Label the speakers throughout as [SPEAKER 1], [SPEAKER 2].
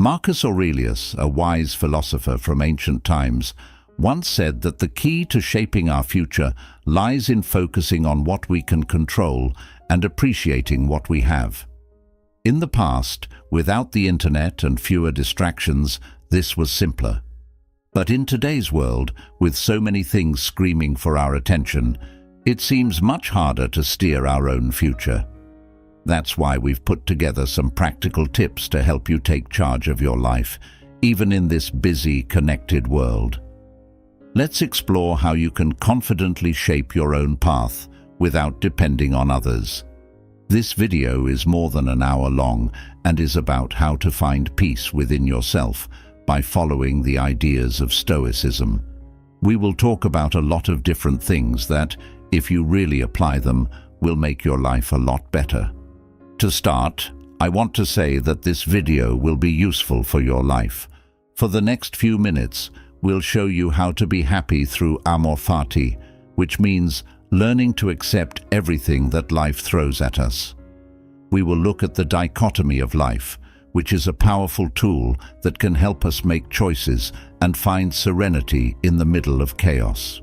[SPEAKER 1] Marcus Aurelius, a wise philosopher from ancient times, once said that the key to shaping our future lies in focusing on what we can control and appreciating what we have. In the past, without the internet and fewer distractions, this was simpler. But in today's world, with so many things screaming for our attention, it seems much harder to steer our own future. That's why we've put together some practical tips to help you take charge of your life, even in this busy, connected world. Let's explore how you can confidently shape your own path without depending on others. This video is more than an hour long and is about how to find peace within yourself by following the ideas of Stoicism. We will talk about a lot of different things that, if you really apply them, will make your life a lot better. To start, I want to say that this video will be useful for your life. For the next few minutes, we'll show you how to be happy through amor fati, which means learning to accept everything that life throws at us. We will look at the dichotomy of life, which is a powerful tool that can help us make choices and find serenity in the middle of chaos.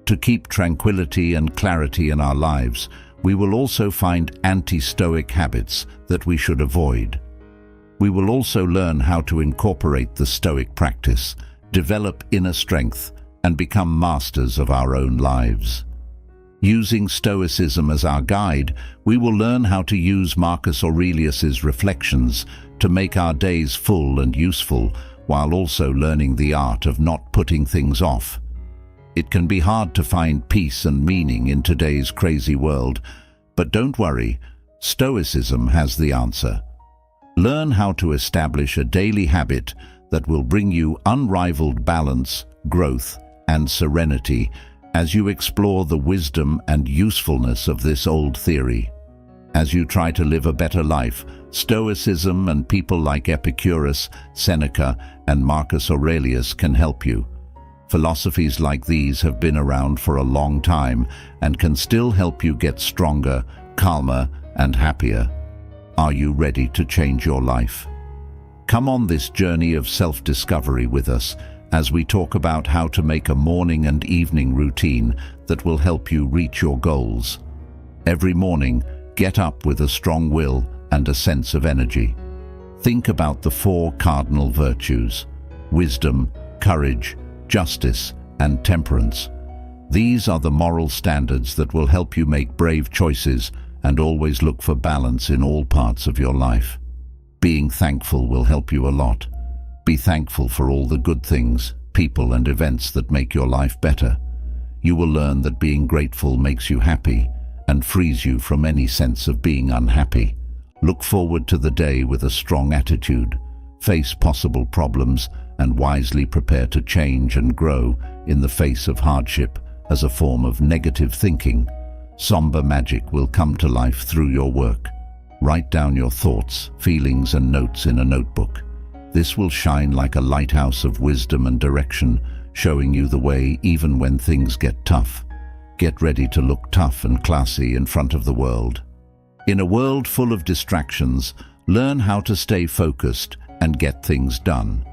[SPEAKER 1] To keep tranquility and clarity in our lives, we will also find anti-Stoic habits that we should avoid. We will also learn how to incorporate the Stoic practice, develop inner strength, and become masters of our own lives. Using Stoicism as our guide, we will learn how to use Marcus Aurelius's reflections to make our days full and useful, while also learning the art of not putting things off. It can be hard to find peace and meaning in today's crazy world, but don't worry, Stoicism has the answer. Learn how to establish a daily habit that will bring you unrivaled balance, growth, and serenity as you explore the wisdom and usefulness of this old theory. As you try to live a better life, Stoicism and people like Epicurus, Seneca, and Marcus Aurelius can help you. Philosophies like these have been around for a long time and can still help you get stronger, calmer, and happier. Are you ready to change your life? Come on this journey of self-discovery with us as we talk about how to make a morning and evening routine that will help you reach your goals. Every morning, get up with a strong will and a sense of energy. Think about the 4 cardinal virtues: wisdom, courage, justice, and temperance. These are the moral standards that will help you make brave choices and always look for balance in all parts of your life. Being thankful will help you a lot. Be thankful for all the good things, people, and events that make your life better. You will learn that being grateful makes you happy and frees you from any sense of being unhappy. Look forward to the day with a strong attitude. Face possible problems and wisely prepare to change and grow in the face of hardship as a form of negative thinking. Somber magic will come to life through your work. Write down your thoughts, feelings, and notes in a notebook. This will shine like a lighthouse of wisdom and direction, showing you the way even when things get tough. Get ready to look tough and classy in front of the world. In a world full of distractions, learn how to stay focused and get things done.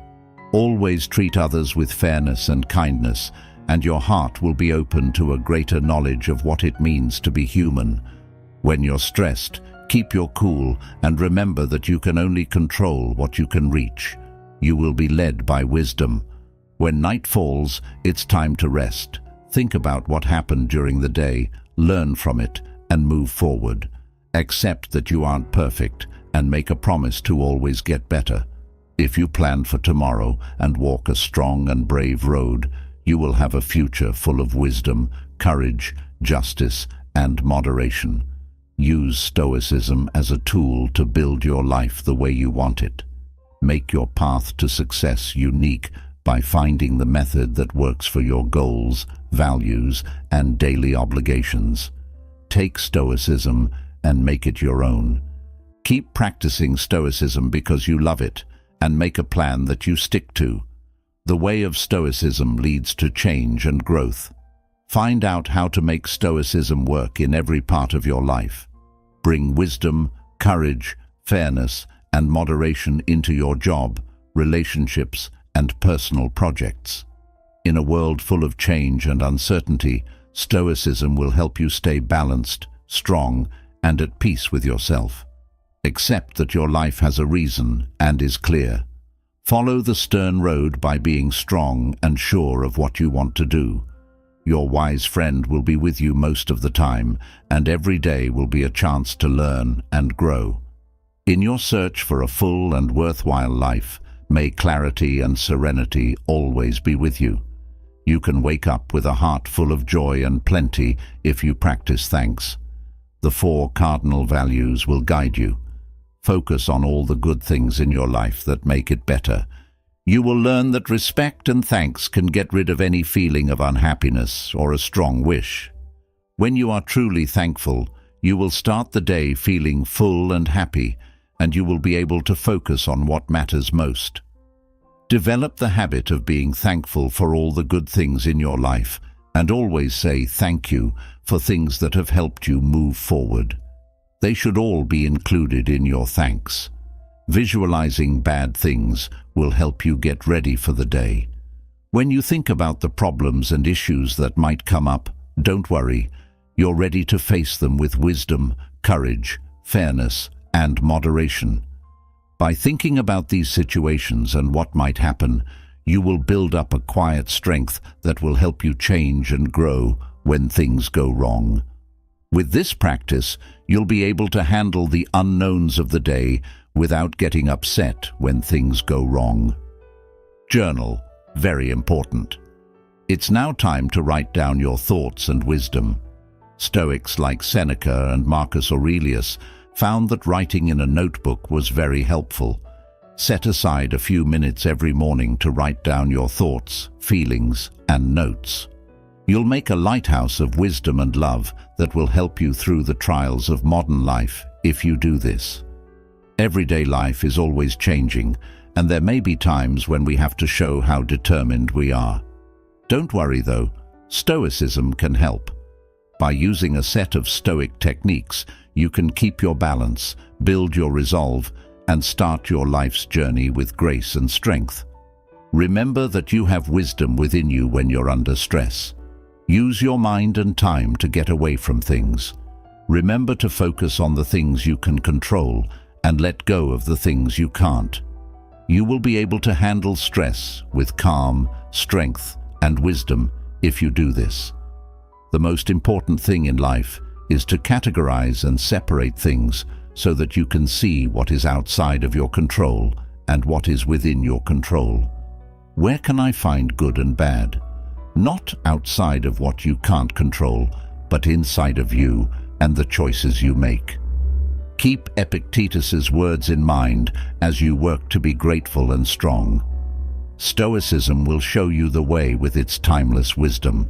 [SPEAKER 1] Always treat others with fairness and kindness, and your heart will be open to a greater knowledge of what it means to be human. When you're stressed, keep your cool and remember that you can only control what you can reach. You will be led by wisdom. When night falls, it's time to rest. Think about what happened during the day, learn from it, and move forward. Accept that you aren't perfect and make a promise to always get better. If you plan for tomorrow and walk a strong and brave road, you will have a future full of wisdom, courage, justice, and moderation. Use Stoicism as a tool to build your life the way you want it. Make your path to success unique by finding the method that works for your goals, values, and daily obligations. Take Stoicism and make it your own. Keep practicing Stoicism because you love it, and make a plan that you stick to. The way of Stoicism leads to change and growth. Find out how to make Stoicism work in every part of your life. Bring wisdom, courage, fairness, and moderation into your job, relationships, and personal projects. In a world full of change and uncertainty, Stoicism will help you stay balanced, strong, and at peace with yourself. Accept that your life has a reason and is clear. Follow the stern road by being strong and sure of what you want to do. Your wise friend will be with you most of the time, and every day will be a chance to learn and grow. In your search for a full and worthwhile life, may clarity and serenity always be with you. You can wake up with a heart full of joy and plenty if you practice thanks. The 4 cardinal values will guide you. Focus on all the good things in your life that make it better. You will learn that respect and thanks can get rid of any feeling of unhappiness or a strong wish. When you are truly thankful, you will start the day feeling full and happy, and you will be able to focus on what matters most. Develop the habit of being thankful for all the good things in your life, and always say thank you for things that have helped you move forward. They should all be included in your thanks. Visualizing bad things will help you get ready for the day. When you think about the problems and issues that might come up, don't worry. You're ready to face them with wisdom, courage, fairness, and moderation. By thinking about these situations and what might happen, you will build up a quiet strength that will help you change and grow when things go wrong. With this practice, you'll be able to handle the unknowns of the day without getting upset when things go wrong. Journal, very important. It's now time to write down your thoughts and wisdom. Stoics like Seneca and Marcus Aurelius found that writing in a notebook was very helpful. Set aside a few minutes every morning to write down your thoughts, feelings, and notes. You'll make a lighthouse of wisdom and love that will help you through the trials of modern life if you do this. Everyday life is always changing, and there may be times when we have to show how determined we are. Don't worry though, Stoicism can help. By using a set of Stoic techniques, you can keep your balance, build your resolve, and start your life's journey with grace and strength. Remember that you have wisdom within you when you're under stress. Use your mind and time to get away from things. Remember to focus on the things you can control and let go of the things you can't. You will be able to handle stress with calm, strength, and wisdom if you do this. The most important thing in life is to categorize and separate things so that you can see what is outside of your control and what is within your control. Where can I find good and bad? Not outside of what you can't control, but inside of you and the choices you make. Keep Epictetus's words in mind as you work to be grateful and strong. Stoicism will show you the way with its timeless wisdom.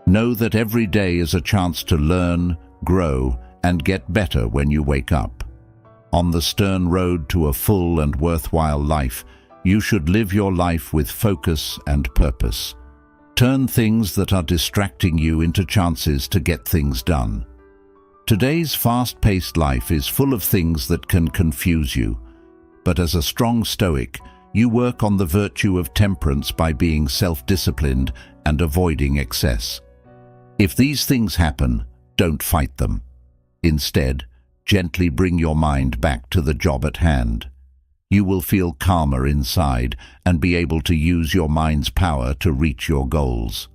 [SPEAKER 1] Know that every day is a chance to learn, grow, and get better when you wake up. On the stern road to a full and worthwhile life, you should live your life with focus and purpose. Turn things that are distracting you into chances to get things done. Today's fast-paced life is full of things that can confuse you, but as a strong Stoic, you work on the virtue of temperance by being self-disciplined and avoiding excess. If these things happen, don't fight them. Instead, gently bring your mind back to the job at hand. You will feel calmer inside and be able to use your mind's power to reach your goals.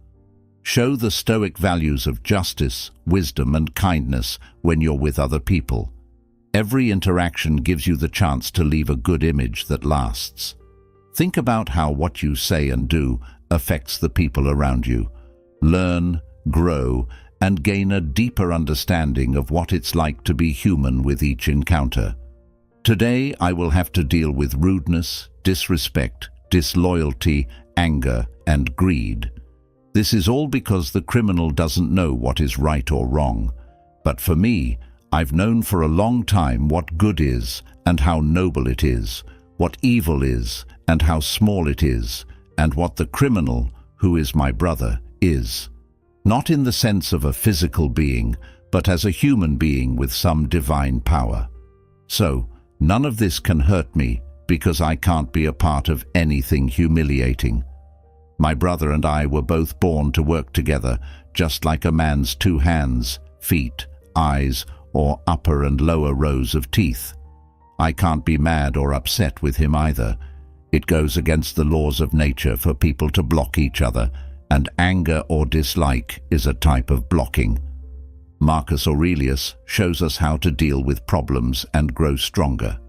[SPEAKER 1] Show the Stoic values of justice, wisdom, and kindness when you're with other people. Every interaction gives you the chance to leave a good image that lasts. Think about how what you say and do affects the people around you. Learn, grow, and gain a deeper understanding of what it's like to be human with each encounter. Today, I will have to deal with rudeness, disrespect, disloyalty, anger, and greed. This is all because the criminal doesn't know what is right or wrong. But for me, I've known for a long time what good is and how noble it is, what evil is and how small it is, and what the criminal, who is my brother, is. Not in the sense of a physical being, but as a human being with some divine power. So, None of this can hurt me because I can't be a part of anything humiliating. My brother and I were both born to work together, just like a man's two hands, feet, eyes, or upper and lower rows of teeth. I can't be mad or upset with him either. It goes against the laws of nature for people to block each other, and anger or dislike is a type of blocking. Marcus Aurelius shows us how to deal with problems and grow stronger.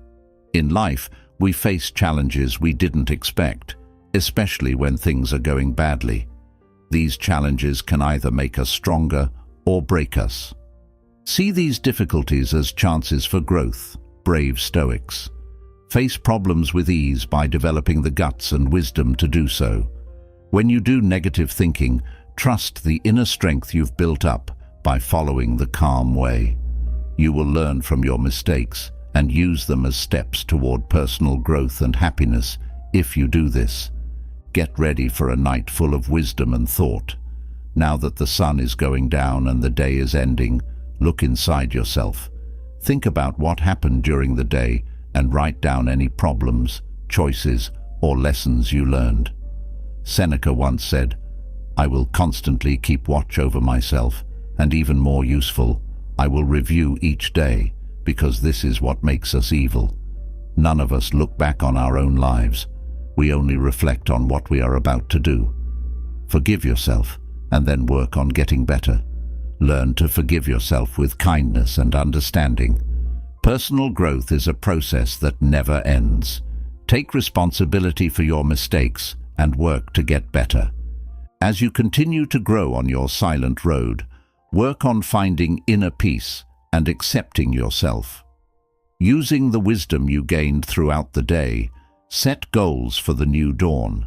[SPEAKER 1] In life, we face challenges we didn't expect, especially when things are going badly. These challenges can either make us stronger or break us. See these difficulties as chances for growth, brave Stoics. Face problems with ease by developing the guts and wisdom to do so. When you do negative thinking, trust the inner strength you've built up by following the calm way. You will learn from your mistakes and use them as steps toward personal growth and happiness if you do this. Get ready for a night full of wisdom and thought. Now that the sun is going down and the day is ending, look inside yourself. Think about what happened during the day and write down any problems, choices, or lessons you learned. Seneca once said, "I will constantly keep watch over myself, and even more useful, I will review each day, because this is what makes us evil." None of us look back on our own lives. We only reflect on what we are about to do. Forgive yourself, and then work on getting better. Learn to forgive yourself with kindness and understanding. Personal growth is a process that never ends. Take responsibility for your mistakes and work to get better. As you continue to grow on your silent road, work on finding inner peace and accepting yourself. Using the wisdom you gained throughout the day, set goals for the new dawn.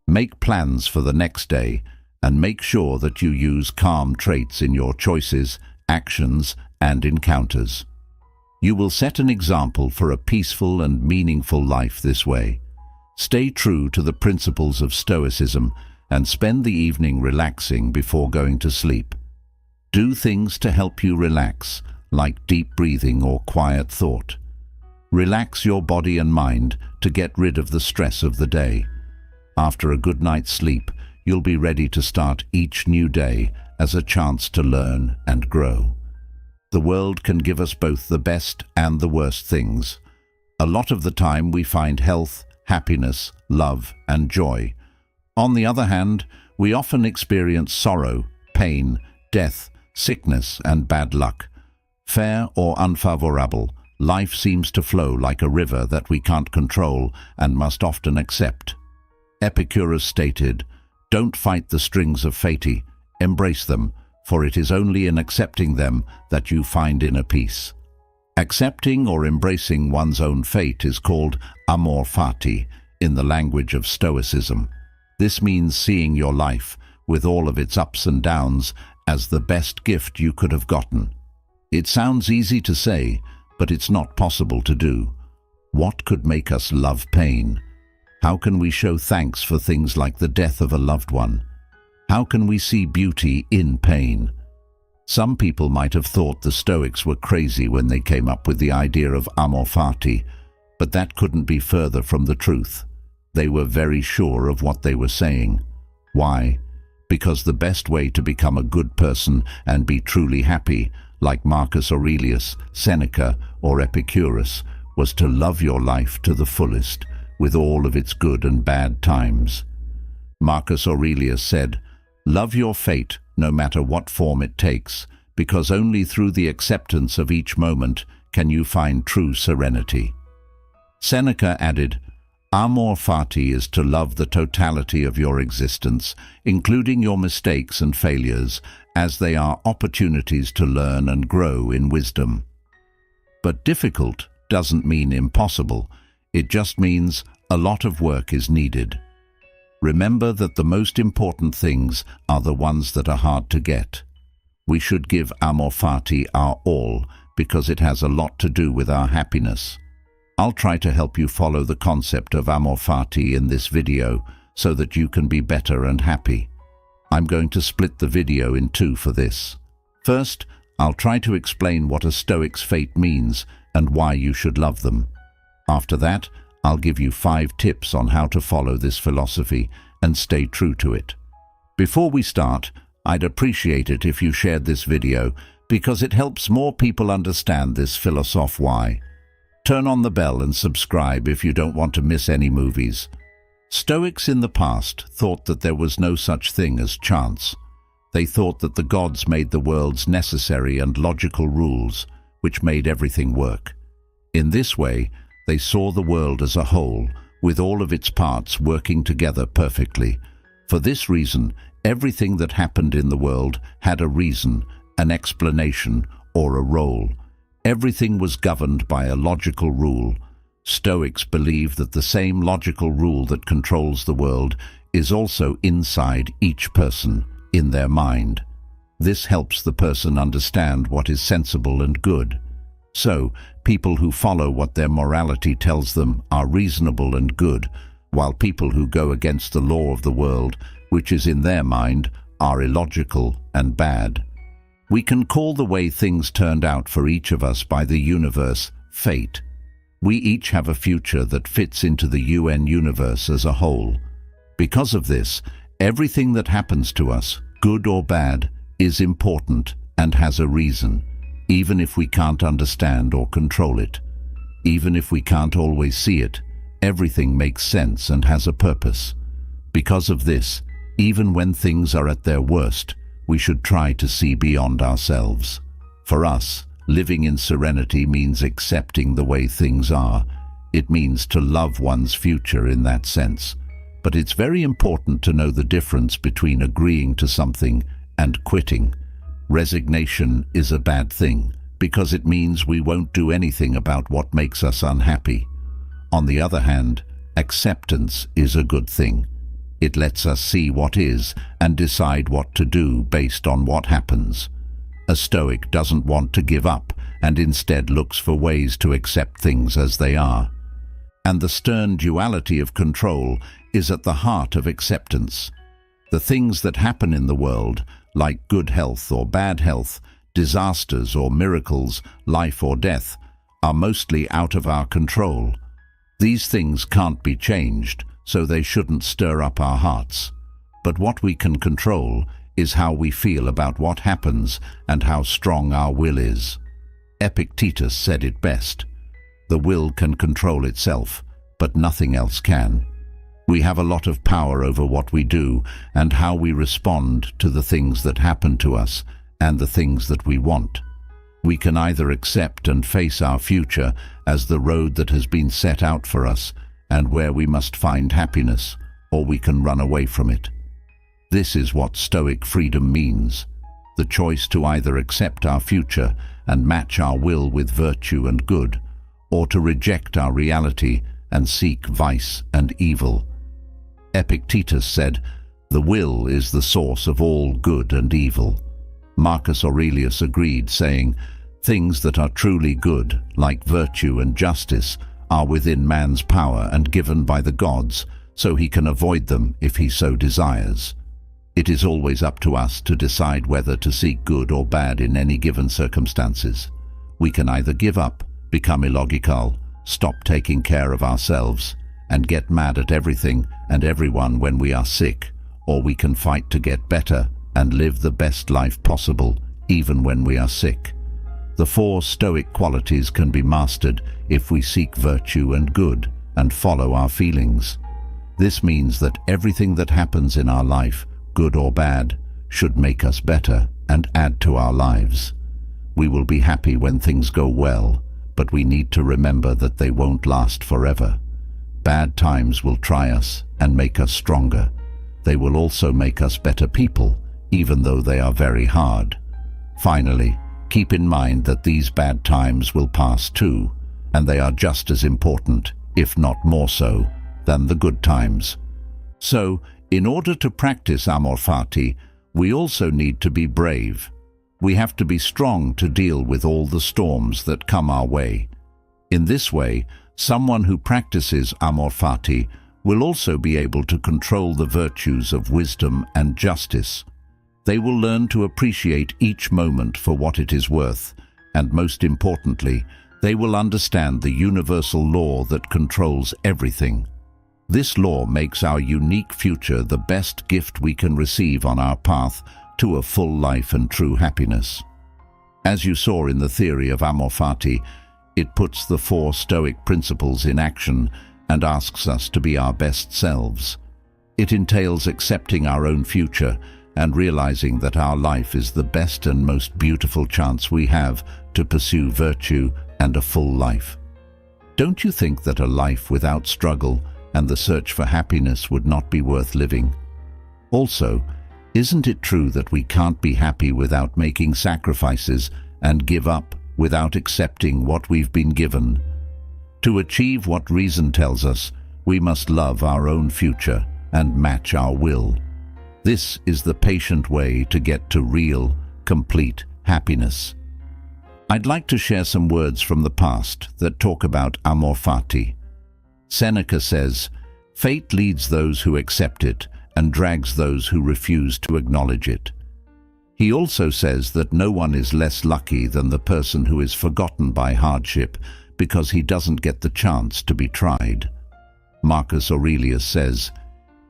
[SPEAKER 1] Make plans for the next day and make sure that you use calm traits in your choices, actions, and encounters. You will set an example for a peaceful and meaningful life this way. Stay true to the principles of Stoicism and spend the evening relaxing before going to sleep. Do things to help you relax, like deep breathing or quiet thought. Relax your body and mind to get rid of the stress of the day. After a good night's sleep, you'll be ready to start each new day as a chance to learn and grow. The world can give us both the best and the worst things. A lot of the time we find health, happiness, love, and joy. On the other hand, we often experience sorrow, pain, death, sickness, and bad luck. Fair or unfavorable, life seems to flow like a river that we can't control and must often accept. Epicurus stated, "Don't fight the strings of fate, embrace them, for it is only in accepting them that you find inner peace." Accepting or embracing one's own fate is called amor fati in the language of Stoicism. This means seeing your life, with all of its ups and downs, as the best gift you could have gotten. It sounds easy to say, but it's not possible to do. What could make us love pain? How can we show thanks for things like the death of a loved one? How can we see beauty in pain? Some people might have thought the Stoics were crazy when they came up with the idea of amor fati, but that couldn't be further from the truth. They were very sure of what they were saying. Why? Because the best way to become a good person and be truly happy, like Marcus Aurelius, Seneca, or Epicurus, was to love your life to the fullest, with all of its good and bad times. Marcus Aurelius said, "Love your fate, no matter what form it takes, because only through the acceptance of each moment can you find true serenity." Seneca added, "Amor fati is to love the totality of your existence, including your mistakes and failures, as they are opportunities to learn and grow in wisdom." But difficult doesn't mean impossible. It just means a lot of work is needed. Remember that the most important things are the ones that are hard to get. We should give amor fati our all because it has a lot to do with our happiness. I'll try to help you follow the concept of amor fati in this video so that you can be better and happy. I'm going to split the video in two for this. First, I'll try to explain what a Stoic's fate means and why you should love them. After that, I'll give you 5 tips on how to follow this philosophy and stay true to it. Before we start, I'd appreciate it if you shared this video because it helps more people understand this philosophy. Why? Turn on the bell and subscribe if you don't want to miss any movies. Stoics in the past thought that there was no such thing as chance. They thought that the gods made the world's necessary and logical rules, which made everything work. In this way, they saw the world as a whole, with all of its parts working together perfectly. For this reason, everything that happened in the world had a reason, an explanation, or a role. Everything was governed by a logical rule. Stoics believe that the same logical rule that controls the world is also inside each person, in their mind. This helps the person understand what is sensible and good. So, people who follow what their morality tells them are reasonable and good, while people who go against the law of the world, which is in their mind, are illogical and bad. We can call the way things turned out for each of us by the universe fate. We each have a future that fits into the UN universe as a whole. Because of this, everything that happens to us, good or bad, is important and has a reason, even if we can't understand or control it. Even if we can't always see it, everything makes sense and has a purpose. Because of this, even when things are at their worst, we should try to see beyond ourselves. For us, living in serenity means accepting the way things are. It means to love one's future in that sense. But it's very important to know the difference between agreeing to something and quitting. Resignation is a bad thing because it means we won't do anything about what makes us unhappy. On the other hand, acceptance is a good thing. It lets us see what is and decide what to do based on what happens. A Stoic doesn't want to give up and instead looks for ways to accept things as they are. And the stern duality of control is at the heart of acceptance. The things that happen in the world, like good health or bad health, disasters or miracles, life or death, are mostly out of our control. These things can't be changed, so they shouldn't stir up our hearts. But what we can control is how we feel about what happens and how strong our will is. Epictetus said it best. The will can control itself, but nothing else can. We have a lot of power over what we do and how we respond to the things that happen to us and the things that we want. We can either accept and face our future as the road that has been set out for us and where we must find happiness, or we can run away from it. This is what Stoic freedom means, the choice to either accept our future and match our will with virtue and good, or to reject our reality and seek vice and evil. Epictetus said, "The will is the source of all good and evil." Marcus Aurelius agreed, saying, "Things that are truly good, like virtue and justice, are within man's power and given by the gods, so he can avoid them if he so desires." It is always up to us to decide whether to seek good or bad in any given circumstances. We can either give up, become illogical, stop taking care of ourselves, and get mad at everything and everyone when we are sick, or we can fight to get better and live the best life possible, even when we are sick. The 4 Stoic qualities can be mastered if we seek virtue and good and follow our feelings. This means that everything that happens in our life, good or bad, should make us better and add to our lives. We will be happy when things go well, but we need to remember that they won't last forever. Bad times will try us and make us stronger. They will also make us better people, even though they are very hard. Finally, keep in mind that these bad times will pass too, and they are just as important, if not more so, than the good times. So, in order to practice amor fati, we also need to be brave. We have to be strong to deal with all the storms that come our way. In this way, someone who practices amor fati will also be able to control the virtues of wisdom and justice. They will learn to appreciate each moment for what it is worth, and most importantly, They will understand the universal law that controls everything. This law makes our unique future the best gift we can receive on our path to a full life and true happiness. As you saw in the theory of amor fati, it puts the 4 Stoic principles in action and asks us to be our best selves. It entails accepting our own future and realizing that our life is the best and most beautiful chance we have to pursue virtue and a full life. Don't you think that a life without struggle and the search for happiness would not be worth living? Also, isn't it true that we can't be happy without making sacrifices and give up without accepting what we've been given? To achieve what reason tells us, we must love our own future and match our will. This is the patient way to get to real, complete happiness. I'd like to share some words from the past that talk about amor fati. Seneca says, "Fate leads those who accept it and drags those who refuse to acknowledge it." He also says that no one is less lucky than the person who is forgotten by hardship because he doesn't get the chance to be tried. Marcus Aurelius says,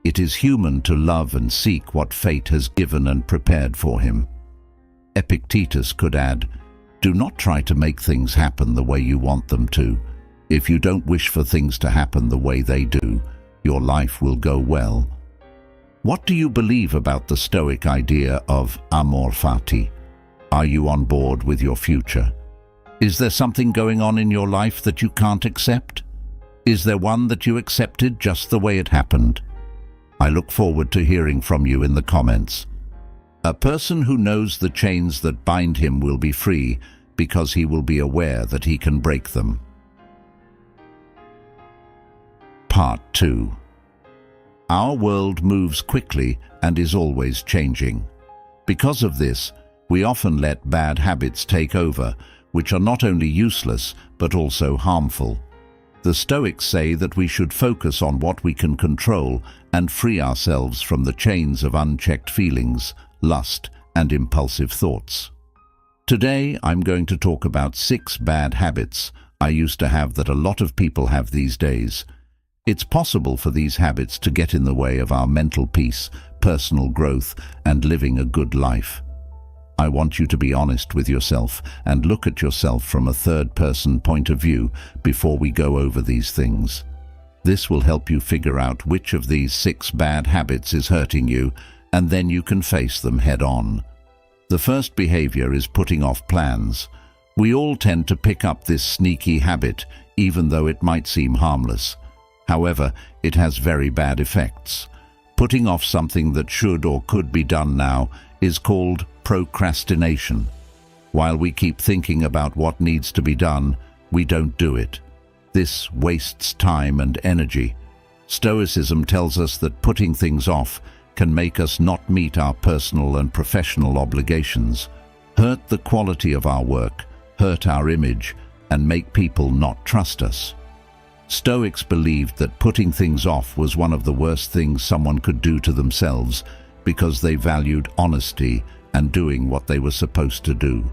[SPEAKER 1] "It is human to love and seek what fate has given and prepared for him." Epictetus could add, "Do not try to make things happen the way you want them to. If you don't wish for things to happen the way they do, your life will go well." What do you believe about the Stoic idea of amor fati? Are you on board with your future? Is there something going on in your life that you can't accept? Is there one that you accepted just the way it happened? I look forward to hearing from you in the comments. A person who knows the chains that bind him will be free because he will be aware that he can break them. Part 2. Our world moves quickly and is always changing. Because of this, we often let bad habits take over, which are not only useless but also harmful. The Stoics say that we should focus on what we can control and free ourselves from the chains of unchecked feelings, lust, and impulsive thoughts. Today, I'm going to talk about 6 bad habits I used to have that a lot of people have these days. It's possible for these habits to get in the way of our mental peace, personal growth, and living a good life. I want you to be honest with yourself and look at yourself from a third-person point of view before we go over these things. This will help you figure out which of these 6 bad habits is hurting you, and then you can face them head-on. The first behavior is putting off plans. We all tend to pick up this sneaky habit, even though it might seem harmless. However, it has very bad effects. Putting off something that should or could be done now is called procrastination. While we keep thinking about what needs to be done, we don't do it. This wastes time and energy. Stoicism tells us that putting things off can make us not meet our personal and professional obligations, hurt the quality of our work, hurt our image, and make people not trust us. Stoics believed that putting things off was one of the worst things someone could do to themselves because they valued honesty and doing what they were supposed to do.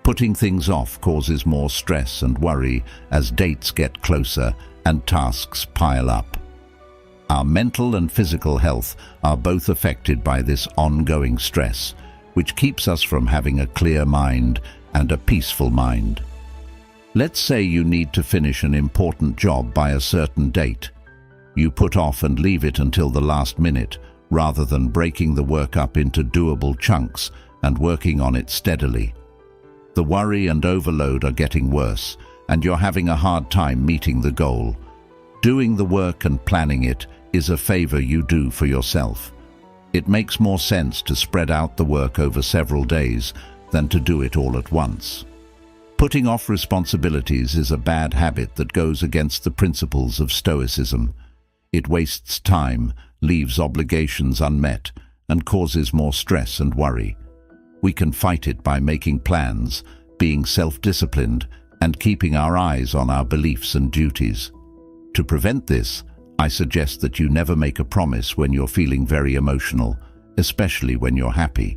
[SPEAKER 1] Putting things off causes more stress and worry as dates get closer and tasks pile up. Our mental and physical health are both affected by this ongoing stress, which keeps us from having a clear mind and a peaceful mind. Let's say you need to finish an important job by a certain date. You put off and leave it until the last minute, rather than breaking the work up into doable chunks and working on it steadily. The worry and overload are getting worse, and you're having a hard time meeting the goal. Doing the work and planning it is a favor you do for yourself. It makes more sense to spread out the work over several days than to do it all at once. Putting off responsibilities is a bad habit that goes against the principles of Stoicism. It wastes time, leaves obligations unmet, and causes more stress and worry. We can fight it by making plans, being self-disciplined, and keeping our eyes on our beliefs and duties. To prevent this, I suggest that you never make a promise when you're feeling very emotional, especially when you're happy.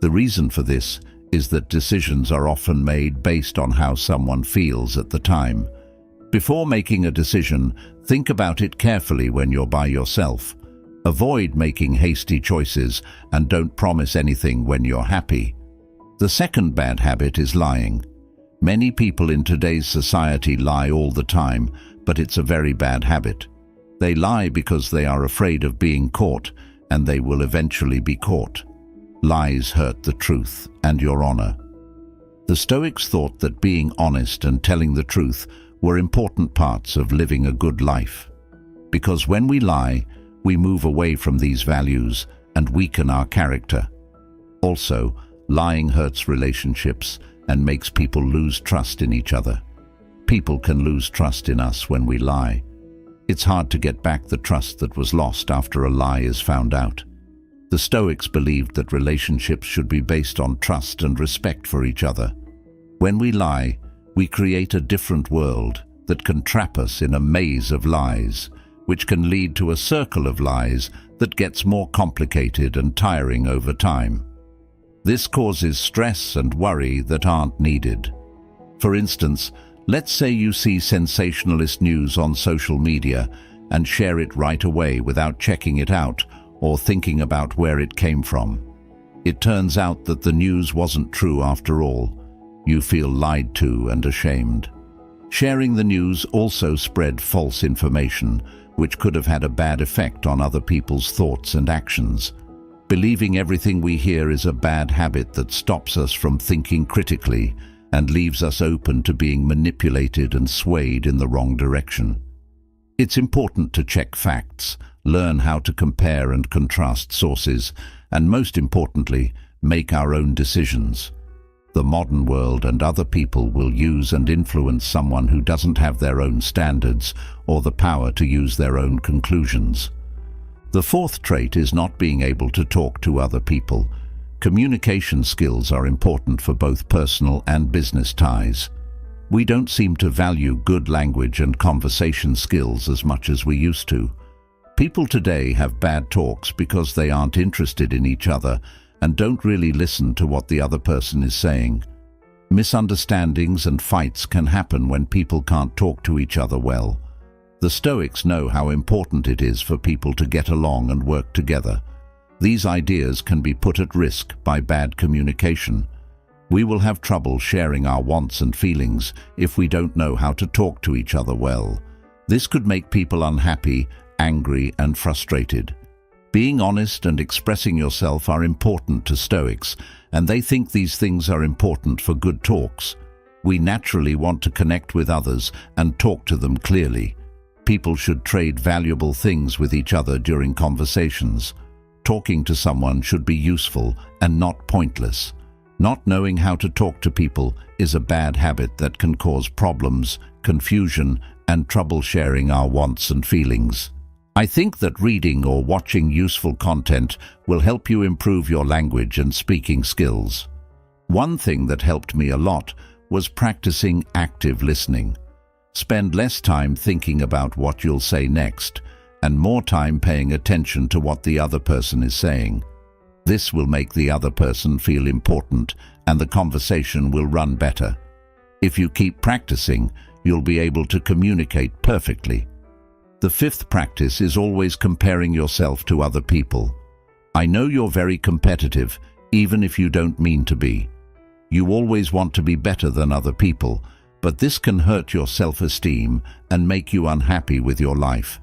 [SPEAKER 1] The reason for this is that decisions are often made based on how someone feels at the time. Before making a decision, think about it carefully when you're by yourself. Avoid making hasty choices and don't promise anything when you're happy. The second bad habit is lying. Many people in today's society lie all the time, but it's a very bad habit. They lie because they are afraid of being caught, and they will eventually be caught. Lies hurt the truth and your honor. The Stoics thought that being honest and telling the truth were important parts of living a good life. Because when we lie, we move away from these values and weaken our character. Also, lying hurts relationships and makes people lose trust in each other. People can lose trust in us when we lie. It's hard to get back the trust that was lost after a lie is found out. The Stoics believed that relationships should be based on trust and respect for each other. When we lie, we create a different world that can trap us in a maze of lies, which can lead to a circle of lies that gets more complicated and tiring over time. This causes stress and worry that aren't needed. For instance, let's say you see sensationalist news on social media and share it right away without checking it out or thinking about where it came from. It turns out that the news wasn't true after all. You feel lied to and ashamed. Sharing the news also spread false information, which could have had a bad effect on other people's thoughts and actions. Believing everything we hear is a bad habit that stops us from thinking critically and leaves us open to being manipulated and swayed in the wrong direction. It's important to check facts, learn how to compare and contrast sources, and most importantly, make our own decisions. The modern world and other people will use and influence someone who doesn't have their own standards or the power to use their own conclusions. The fourth trait is not being able to talk to other people. Communication skills are important for both personal and business ties. We don't seem to value good language and conversation skills as much as we used to. People today have bad talks because they aren't interested in each other and don't really listen to what the other person is saying. Misunderstandings and fights can happen when people can't talk to each other well. The Stoics know how important it is for people to get along and work together. These ideas can be put at risk by bad communication. We will have trouble sharing our wants and feelings if we don't know how to talk to each other well. This could make people unhappy, angry, and frustrated. Being honest and expressing yourself are important to Stoics, and they think these things are important for good talks. We naturally want to connect with others and talk to them clearly. People should trade valuable things with each other during conversations. Talking to someone should be useful and not pointless. Not knowing how to talk to people is a bad habit that can cause problems, confusion, and trouble sharing our wants and feelings. I think that reading or watching useful content will help you improve your language and speaking skills. One thing that helped me a lot was practicing active listening. Spend less time thinking about what you'll say next and more time paying attention to what the other person is saying. This will make the other person feel important and the conversation will run better. If you keep practicing, you'll be able to communicate perfectly. The fifth practice is always comparing yourself to other people. I know you're very competitive, even if you don't mean to be. You always want to be better than other people, but this can hurt your self-esteem and make you unhappy with your life.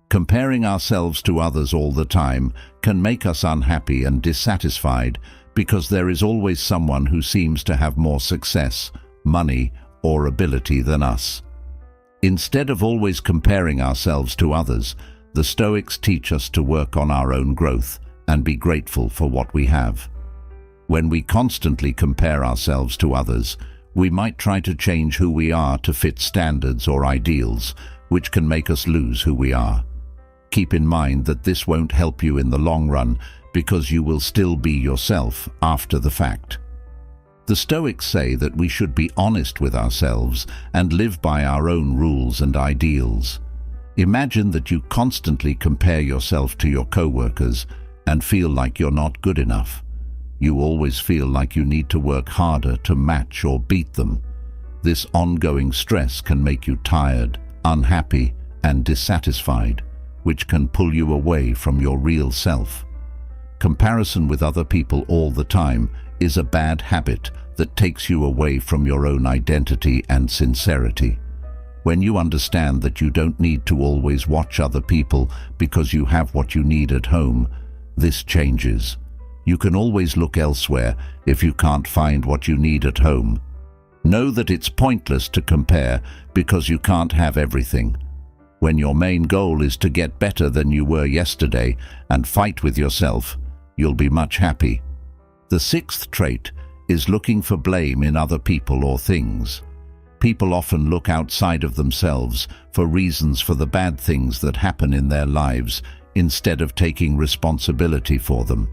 [SPEAKER 1] Comparing ourselves to others all the time can make us unhappy and dissatisfied because there is always someone who seems to have more success, money, or ability than us. Instead of always comparing ourselves to others, the Stoics teach us to work on our own growth and be grateful for what we have. When we constantly compare ourselves to others, we might try to change who we are to fit standards or ideals, which can make us lose who we are. Keep in mind that this won't help you in the long run because you will still be yourself after the fact. The Stoics say that we should be honest with ourselves and live by our own rules and ideals. Imagine that you constantly compare yourself to your co-workers and feel like you're not good enough. You always feel like you need to work harder to match or beat them. This ongoing stress can make you tired, unhappy, and dissatisfied, which can pull you away from your real self. Comparison with other people all the time is a bad habit that takes you away from your own identity and sincerity. When you understand that you don't need to always watch other people because you have what you need at home, this changes. You can always look elsewhere if you can't find what you need at home. Know that it's pointless to compare because you can't have everything. When your main goal is to get better than you were yesterday and fight with yourself, you'll be much happy. The sixth trait is looking for blame in other people or things. People often look outside of themselves for reasons for the bad things that happen in their lives instead of taking responsibility for them.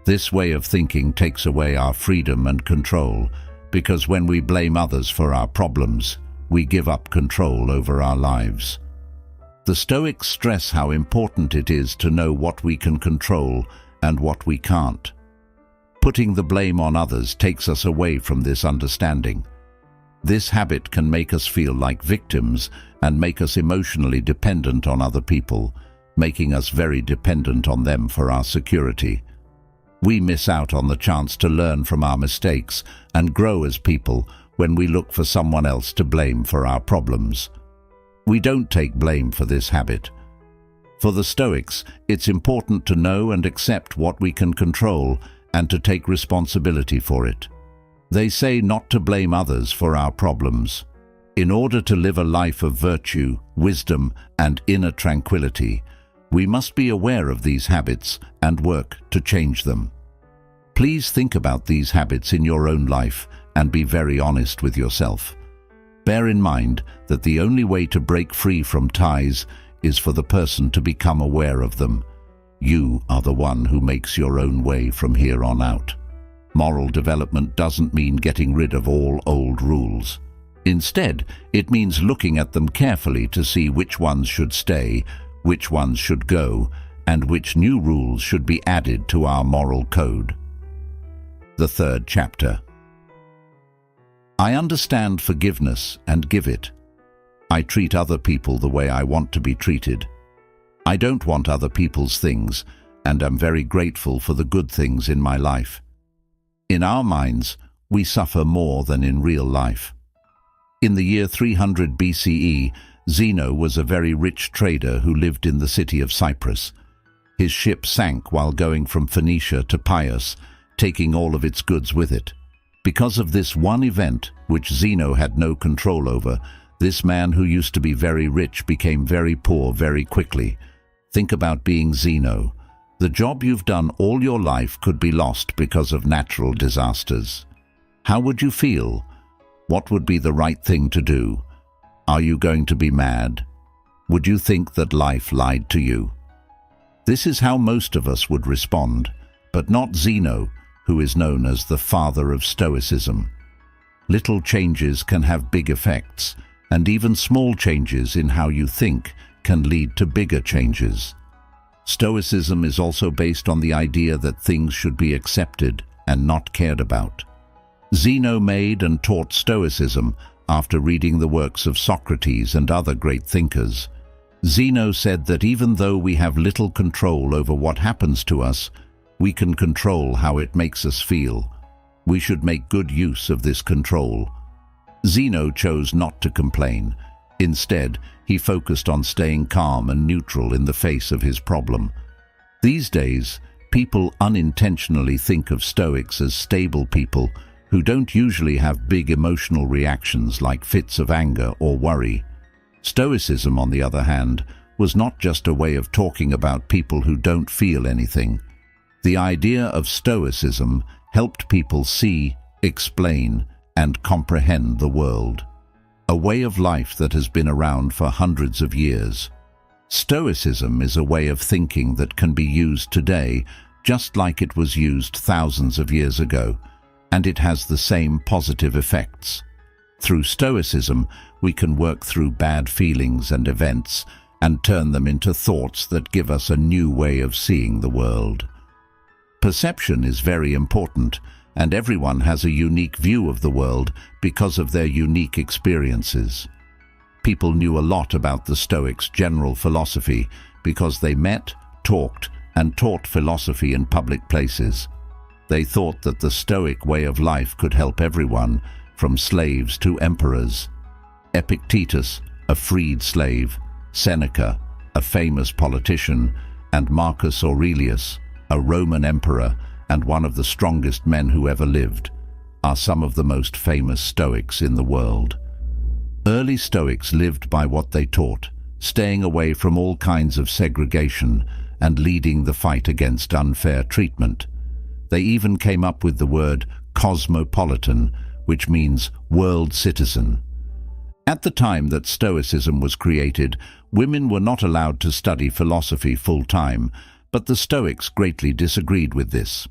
[SPEAKER 1] This way of thinking takes away our freedom and control, because when we blame others for our problems, we give up control over our lives. The Stoics stress how important it is to know what we can control and what we can't. Putting the blame on others takes us away from this understanding. This habit can make us feel like victims and make us emotionally dependent on other people, making us very dependent on them for our security. We miss out on the chance to learn from our mistakes and grow as people when we look for someone else to blame for our problems. We don't take blame for this habit. For the Stoics, it's important to know and accept what we can control and to take responsibility for it. They say not to blame others for our problems. In order to live a life of virtue, wisdom, and inner tranquility, we must be aware of these habits and work to change them. Please think about these habits in your own life and be very honest with yourself. Bear in mind that the only way to break free from ties is for the person to become aware of them. You are the one who makes your own way from here on out. Moral development doesn't mean getting rid of all old rules. Instead, it means looking at them carefully to see which ones should stay, which ones should go, and which new rules should be added to our moral code. The third chapter. I understand forgiveness and give it. I treat other people the way I want to be treated. I don't want other people's things, and am very grateful for the good things in my life. In our minds, we suffer more than in real life. In the year 300 BCE, Zeno was a very rich trader who lived in the city of Cyprus. His ship sank while going from Phoenicia to Pius, taking all of its goods with it. Because of this one event, which Zeno had no control over, this man who used to be very rich became very poor very quickly. Think about being Zeno. The job you've done all your life could be lost because of natural disasters. How would you feel? What would be the right thing to do? Are you going to be mad? Would you think that life lied to you? This is how most of us would respond, but not Zeno, who is known as the father of Stoicism. Little changes can have big effects, and even small changes in how you think can lead to bigger changes. Stoicism is also based on the idea that things should be accepted and not cared about. Zeno made and taught Stoicism after reading the works of Socrates and other great thinkers. Zeno said that even though we have little control over what happens to us, we can control how it makes us feel. We should make good use of this control. Zeno chose not to complain. Instead, he focused on staying calm and neutral in the face of his problem. These days, people unintentionally think of Stoics as stable people who don't usually have big emotional reactions like fits of anger or worry. Stoicism, on the other hand, was not just a way of talking about people who don't feel anything. The idea of Stoicism helped people see, explain, and comprehend the world. A way of life that has been around for hundreds of years. Stoicism is a way of thinking that can be used today just like it was used thousands of years ago, and it has the same positive effects. Through Stoicism, we can work through bad feelings and events and turn them into thoughts that give us a new way of seeing the world. Perception is very important, and everyone has a unique view of the world because of their unique experiences. People knew a lot about the Stoics' general philosophy because they met, talked, and taught philosophy in public places. They thought that the Stoic way of life could help everyone, from slaves to emperors. Epictetus, a freed slave, Seneca, a famous politician, and Marcus Aurelius, a Roman emperor and one of the strongest men who ever lived, are some of the most famous Stoics in the world. Early Stoics lived by what they taught, staying away from all kinds of segregation and leading the fight against unfair treatment. They even came up with the word cosmopolitan, which means world citizen. At the time that Stoicism was created, women were not allowed to study philosophy full-time, but the Stoics greatly disagreed with this.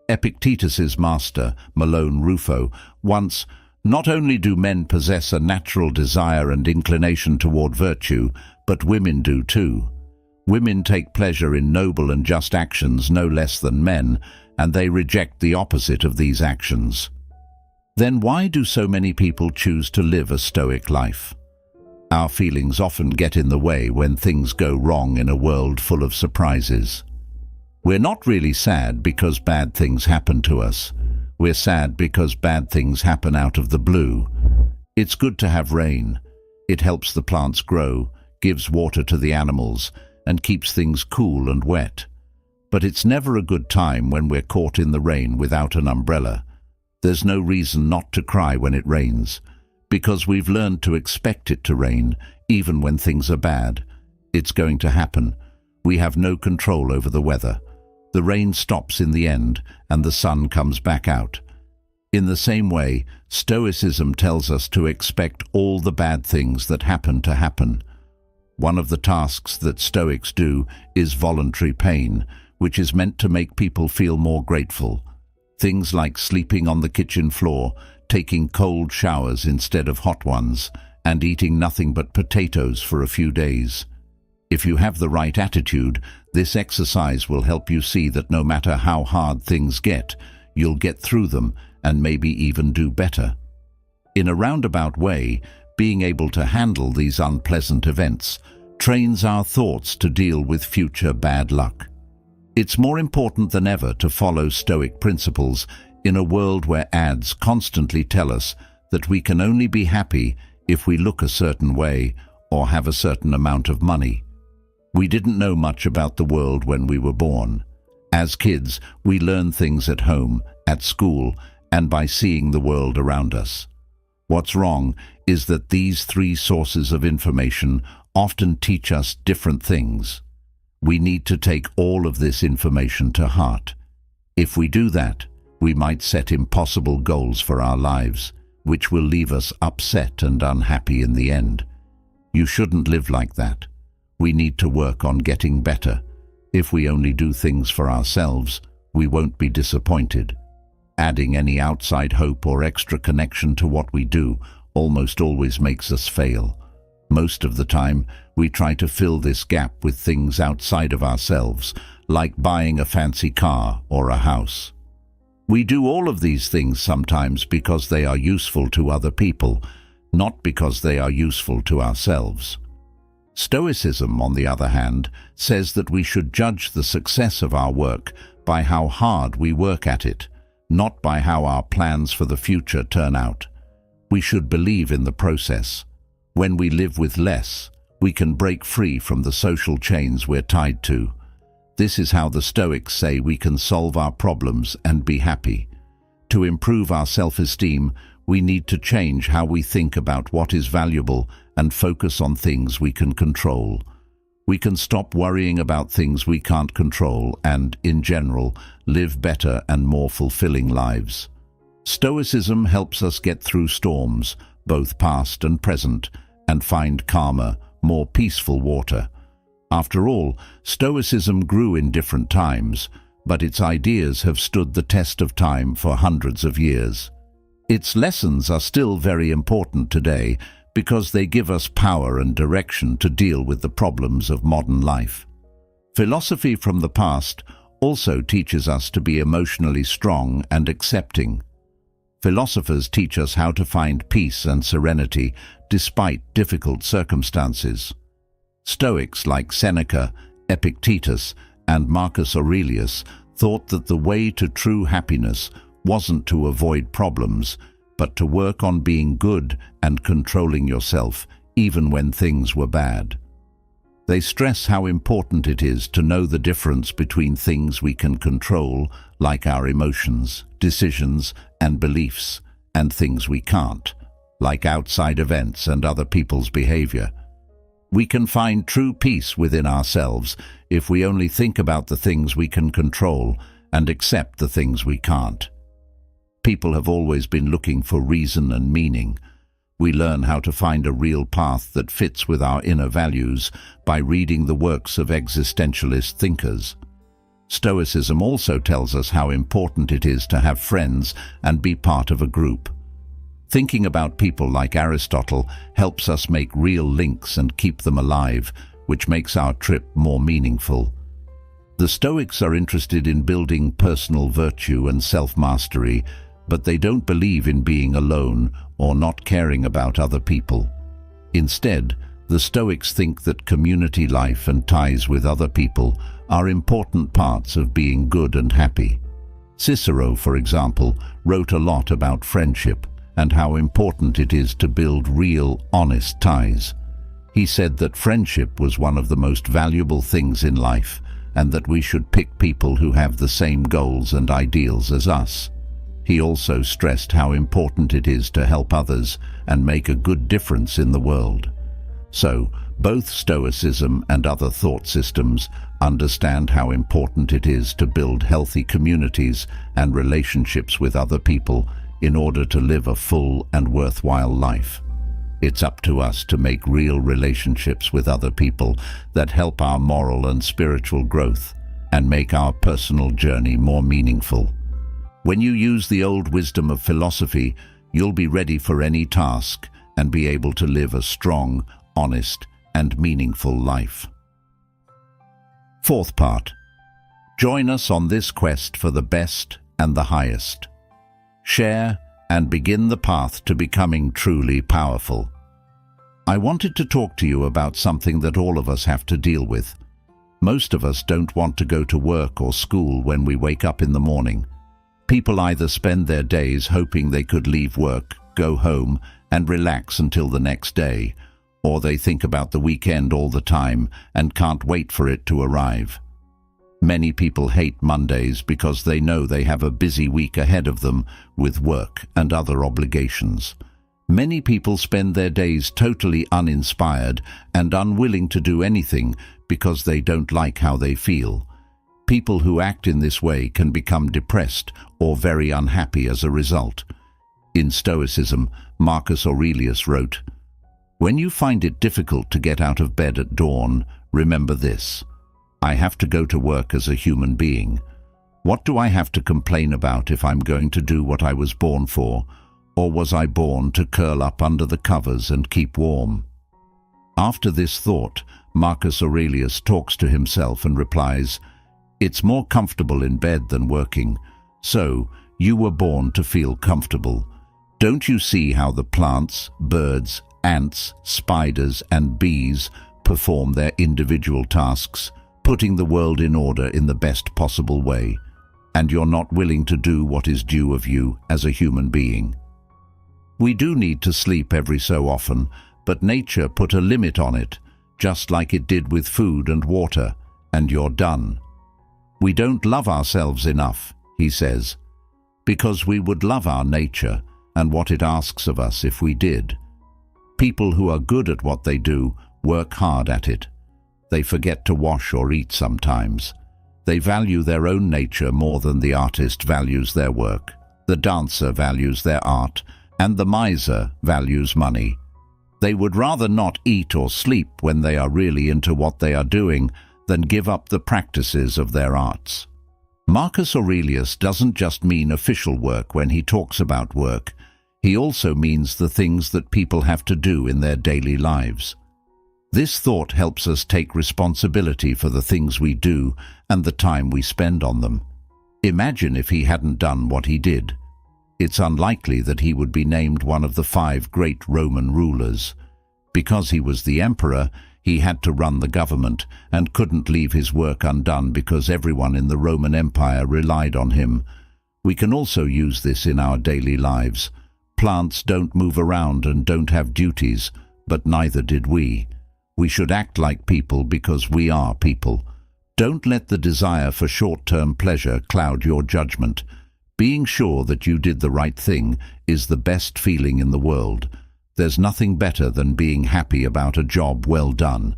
[SPEAKER 1] Epictetus's master, Malone Rufo, once, "Not only do men possess a natural desire and inclination toward virtue, but women do too. Women take pleasure in noble and just actions no less than men, and they reject the opposite of these actions." Then why do so many people choose to live a Stoic life? Our feelings often get in the way when things go wrong in a world full of surprises. We're not really sad because bad things happen to us. We're sad because bad things happen out of the blue. It's good to have rain. It helps the plants grow, gives water to the animals, and keeps things cool and wet. But it's never a good time when we're caught in the rain without an umbrella. There's no reason not to cry when it rains, because we've learned to expect it to rain, even when things are bad. It's going to happen. We have no control over the weather. The rain stops in the end, and the sun comes back out. In the same way, Stoicism tells us to expect all the bad things that happen to happen. One of the tasks that Stoics do is voluntary pain, which is meant to make people feel more grateful. Things like sleeping on the kitchen floor, taking cold showers instead of hot ones, and eating nothing but potatoes for a few days. If you have the right attitude, this exercise will help you see that no matter how hard things get, you'll get through them and maybe even do better. In a roundabout way, being able to handle these unpleasant events trains our thoughts to deal with future bad luck. It's more important than ever to follow Stoic principles in a world where ads constantly tell us that we can only be happy if we look a certain way or have a certain amount of money. We didn't know much about the world when we were born. As kids, we learn things at home, at school, and by seeing the world around us. What's wrong is that these three sources of information often teach us different things. We need to take all of this information to heart. If we do that, we might set impossible goals for our lives, which will leave us upset and unhappy in the end. You shouldn't live like that. We need to work on getting better. If we only do things for ourselves, we won't be disappointed. Adding any outside hope or extra connection to what we do almost always makes us fail. Most of the time, we try to fill this gap with things outside of ourselves, like buying a fancy car or a house. We do all of these things sometimes because they are useful to other people, not because they are useful to ourselves. Stoicism, on the other hand, says that we should judge the success of our work by how hard we work at it, not by how our plans for the future turn out. We should believe in the process. When we live with less, we can break free from the social chains we're tied to. This is how the Stoics say we can solve our problems and be happy. To improve our self-esteem, we need to change how we think about what is valuable and focus on things we can control. We can stop worrying about things we can't control and, in general, live better and more fulfilling lives. Stoicism helps us get through storms, both past and present, and find calmer, more peaceful water. After all, Stoicism grew in different times, but its ideas have stood the test of time for hundreds of years. Its lessons are still very important today because they give us power and direction to deal with the problems of modern life. Philosophy from the past also teaches us to be emotionally strong and accepting. Philosophers teach us how to find peace and serenity despite difficult circumstances. Stoics like Seneca, Epictetus, and Marcus Aurelius thought that the way to true happiness wasn't to avoid problems, but to work on being good and controlling yourself even when things were bad. They stress how important it is to know the difference between things we can control, like our emotions, decisions, and beliefs, and things we can't, like outside events and other people's behavior. We can find true peace within ourselves if we only think about the things we can control and accept the things we can't. People have always been looking for reason and meaning. We learn how to find a real path that fits with our inner values by reading the works of existentialist thinkers. Stoicism also tells us how important it is to have friends and be part of a group. Thinking about people like Aristotle helps us make real links and keep them alive, which makes our trip more meaningful. The Stoics are interested in building personal virtue and self-mastery, but they don't believe in being alone or not caring about other people. Instead, the Stoics think that community life and ties with other people are important parts of being good and happy. Cicero, for example, wrote a lot about friendship and how important it is to build real, honest ties. He said that friendship was one of the most valuable things in life, and that we should pick people who have the same goals and ideals as us. He also stressed how important it is to help others and make a good difference in the world. So, both Stoicism and other thought systems understand how important it is to build healthy communities and relationships with other people in order to live a full and worthwhile life. It's up to us to make real relationships with other people that help our moral and spiritual growth and make our personal journey more meaningful. When you use the old wisdom of philosophy, you'll be ready for any task and be able to live a strong, honest, and meaningful life. Fourth part. Join us on this quest for the best and the highest. Share and begin the path to becoming truly powerful. I wanted to talk to you about something that all of us have to deal with. Most of us don't want to go to work or school when we wake up in the morning. People either spend their days hoping they could leave work, go home, and relax until the next day, or they think about the weekend all the time and can't wait for it to arrive. Many people hate Mondays because they know they have a busy week ahead of them with work and other obligations. Many people spend their days totally uninspired and unwilling to do anything because they don't like how they feel. People who act in this way can become depressed or very unhappy as a result. In Stoicism, Marcus Aurelius wrote, "When you find it difficult to get out of bed at dawn, remember this: I have to go to work as a human being. What do I have to complain about if I'm going to do what I was born for? Or was I born to curl up under the covers and keep warm?" After this thought, Marcus Aurelius talks to himself and replies, "It's more comfortable in bed than working. So, you were born to feel comfortable. Don't you see how the plants, birds, ants, spiders, and bees perform their individual tasks, putting the world in order in the best possible way, and you're not willing to do what is due of you as a human being? We do need to sleep every so often, but nature put a limit on it, just like it did with food and water, and you're done. We don't love ourselves enough," he says, "because we would love our nature and what it asks of us if we did. People who are good at what they do work hard at it. They forget to wash or eat sometimes. They value their own nature more than the artist values their work. The dancer values their art, and the miser values money. They would rather not eat or sleep when they are really into what they are doing than give up the practices of their arts." Marcus Aurelius doesn't just mean official work when he talks about work. He also means the things that people have to do in their daily lives. This thought helps us take responsibility for the things we do and the time we spend on them. Imagine if he hadn't done what he did. It's unlikely that he would be named one of the 5 great Roman rulers. Because he was the emperor, he had to run the government and couldn't leave his work undone because everyone in the Roman Empire relied on him. We can also use this in our daily lives. Plants don't move around and don't have duties, but neither did we. We should act like people because we are people. Don't let the desire for short-term pleasure cloud your judgment. Being sure that you did the right thing is the best feeling in the world. There's nothing better than being happy about a job well done.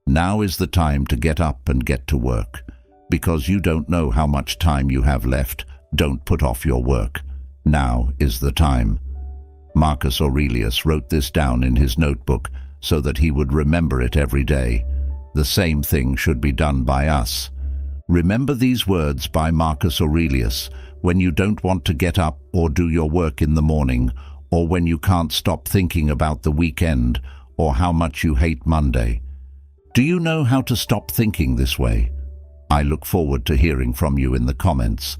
[SPEAKER 1] Now is the time to get up and get to work. Because you don't know how much time you have left, don't put off your work. Now is the time. Marcus Aurelius wrote this down in his notebook so that he would remember it every day. The same thing should be done by us. Remember these words by Marcus Aurelius when you don't want to get up or do your work in the morning, or when you can't stop thinking about the weekend or how much you hate Monday. Do you know how to stop thinking this way? I look forward to hearing from you in the comments.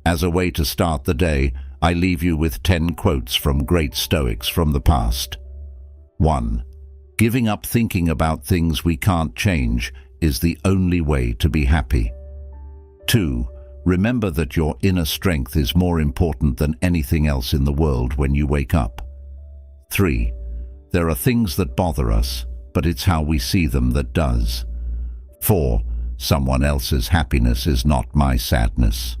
[SPEAKER 1] As a way to start the day, I leave you with 10 quotes from great Stoics from the past. 1. Giving up thinking about things we can't change is the only way to be happy. 2. Remember that your inner strength is more important than anything else in the world when you wake up. 3. There are things that bother us, but it's how we see them that does. 4. Someone else's happiness is not my sadness.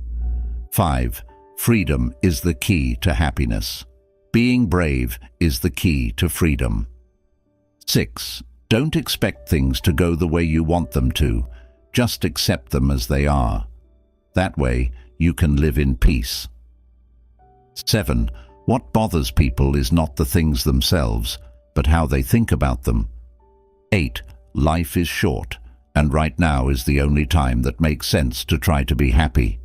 [SPEAKER 1] 5. Freedom is the key to happiness. Being brave is the key to freedom. 6. Don't expect things to go the way you want them to. Just accept them as they are. That way, you can live in peace. 7. What bothers people is not the things themselves, but how they think about them. 8. Life is short, and right now is the only time that makes sense to try to be happy.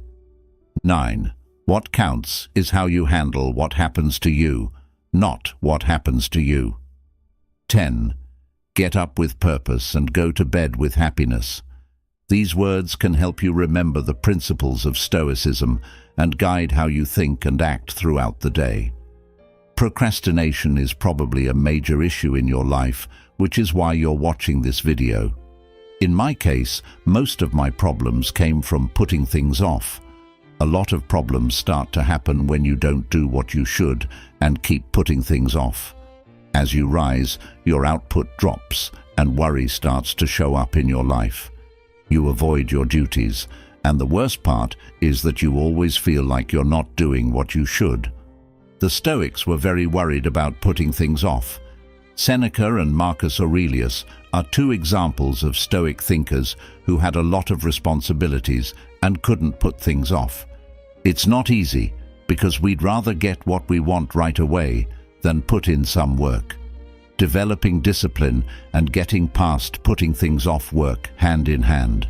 [SPEAKER 1] 9. What counts is how you handle what happens to you, not what happens to you. 10. Get up with purpose and go to bed with happiness. These words can help you remember the principles of Stoicism and guide how you think and act throughout the day. Procrastination is probably a major issue in your life, which is why you're watching this video. In my case, most of my problems came from putting things off. A lot of problems start to happen when you don't do what you should and keep putting things off. As you rise, your output drops and worry starts to show up in your life. You avoid your duties, and the worst part is that you always feel like you're not doing what you should. The Stoics were very worried about putting things off. Seneca and Marcus Aurelius are 2 examples of Stoic thinkers who had a lot of responsibilities and couldn't put things off. It's not easy, because we'd rather get what we want right away than put in some work. Developing discipline and getting past putting things off work hand in hand.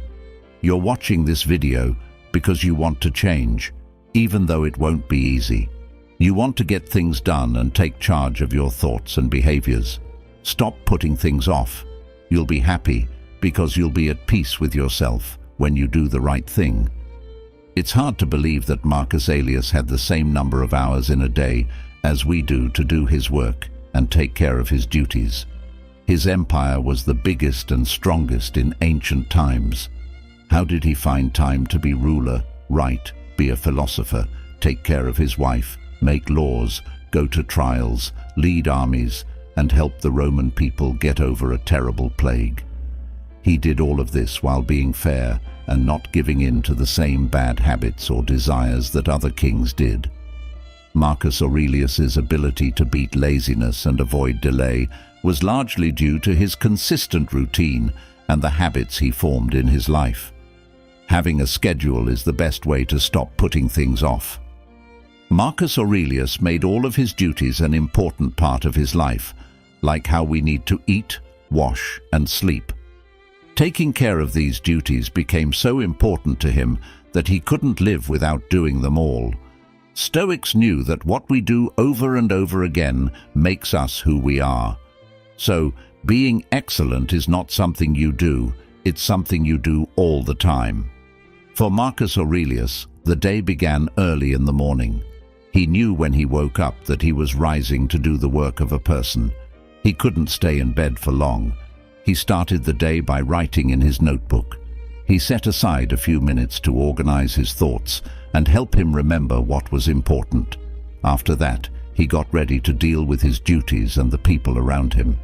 [SPEAKER 1] You're watching this video because you want to change, even though it won't be easy. You want to get things done and take charge of your thoughts and behaviors. Stop putting things off. You'll be happy because you'll be at peace with yourself when you do the right thing. It's hard to believe that Marcus Aurelius had the same number of hours in a day as we do to do his work and take care of his duties. His empire was the biggest and strongest in ancient times. How did he find time to be ruler, write, be a philosopher, take care of his wife, make laws, go to trials, lead armies, and help the Roman people get over a terrible plague? He did all of this while being fair and not giving in to the same bad habits or desires that other kings did. Marcus Aurelius's ability to beat laziness and avoid delay was largely due to his consistent routine and the habits he formed in his life. Having a schedule is the best way to stop putting things off. Marcus Aurelius made all of his duties an important part of his life, like how we need to eat, wash, and sleep. Taking care of these duties became so important to him that he couldn't live without doing them all. Stoics knew that what we do over and over again makes us who we are. So, Being excellent is not something you do, it's something you do all the time. For Marcus Aurelius, the day began early in the morning. He knew when he woke up that he was rising to do the work of a person. He couldn't stay in bed for long. He started the day by writing in his notebook. He set aside a few minutes to organize his thoughts and help him remember what was important. After that, he got ready to deal with his duties and the people around him.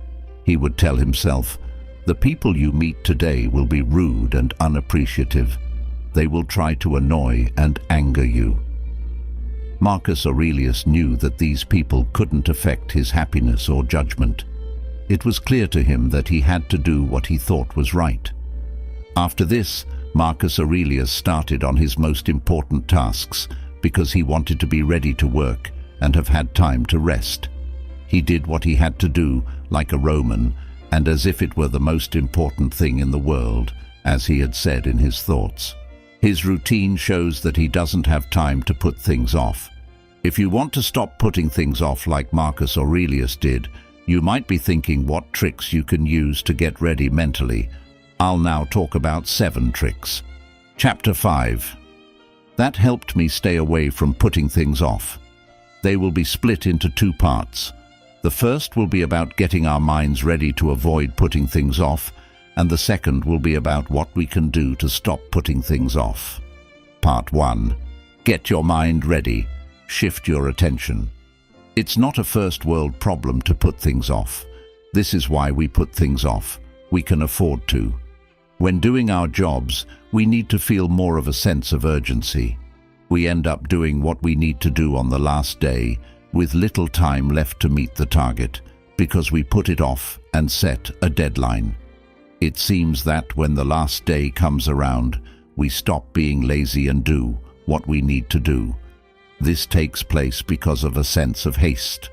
[SPEAKER 1] He would tell himself, "The people you meet today will be rude and unappreciative. They will try to annoy and anger you." Marcus Aurelius knew that these people couldn't affect his happiness or judgment. It was clear to him that he had to do what he thought was right. After this, Marcus Aurelius started on his most important tasks because he wanted to be ready to work and have had time to rest. He did what he had to do like a Roman and as if it were the most important thing in the world, as he had said in his thoughts. His routine shows that he doesn't have time to put things off. If you want to stop putting things off like Marcus Aurelius did, you might be thinking what tricks you can use to get ready mentally. I'll now talk about 7 tricks. Chapter 5. That helped me stay away from putting things off. They will be split into 2 parts. The first will be about getting our minds ready to avoid putting things off, and the second will be about what we can do to stop putting things off. Part 1. Get your mind ready. Shift your attention. It's not a first world problem to put things off. This is why we put things off. We can afford to. When doing our jobs, we need to feel more of a sense of urgency. We end up doing what we need to do on the last day, with little time left to meet the target, because we put it off and set a deadline. It seems that when the last day comes around, we stop being lazy and do what we need to do. This takes place because of a sense of haste.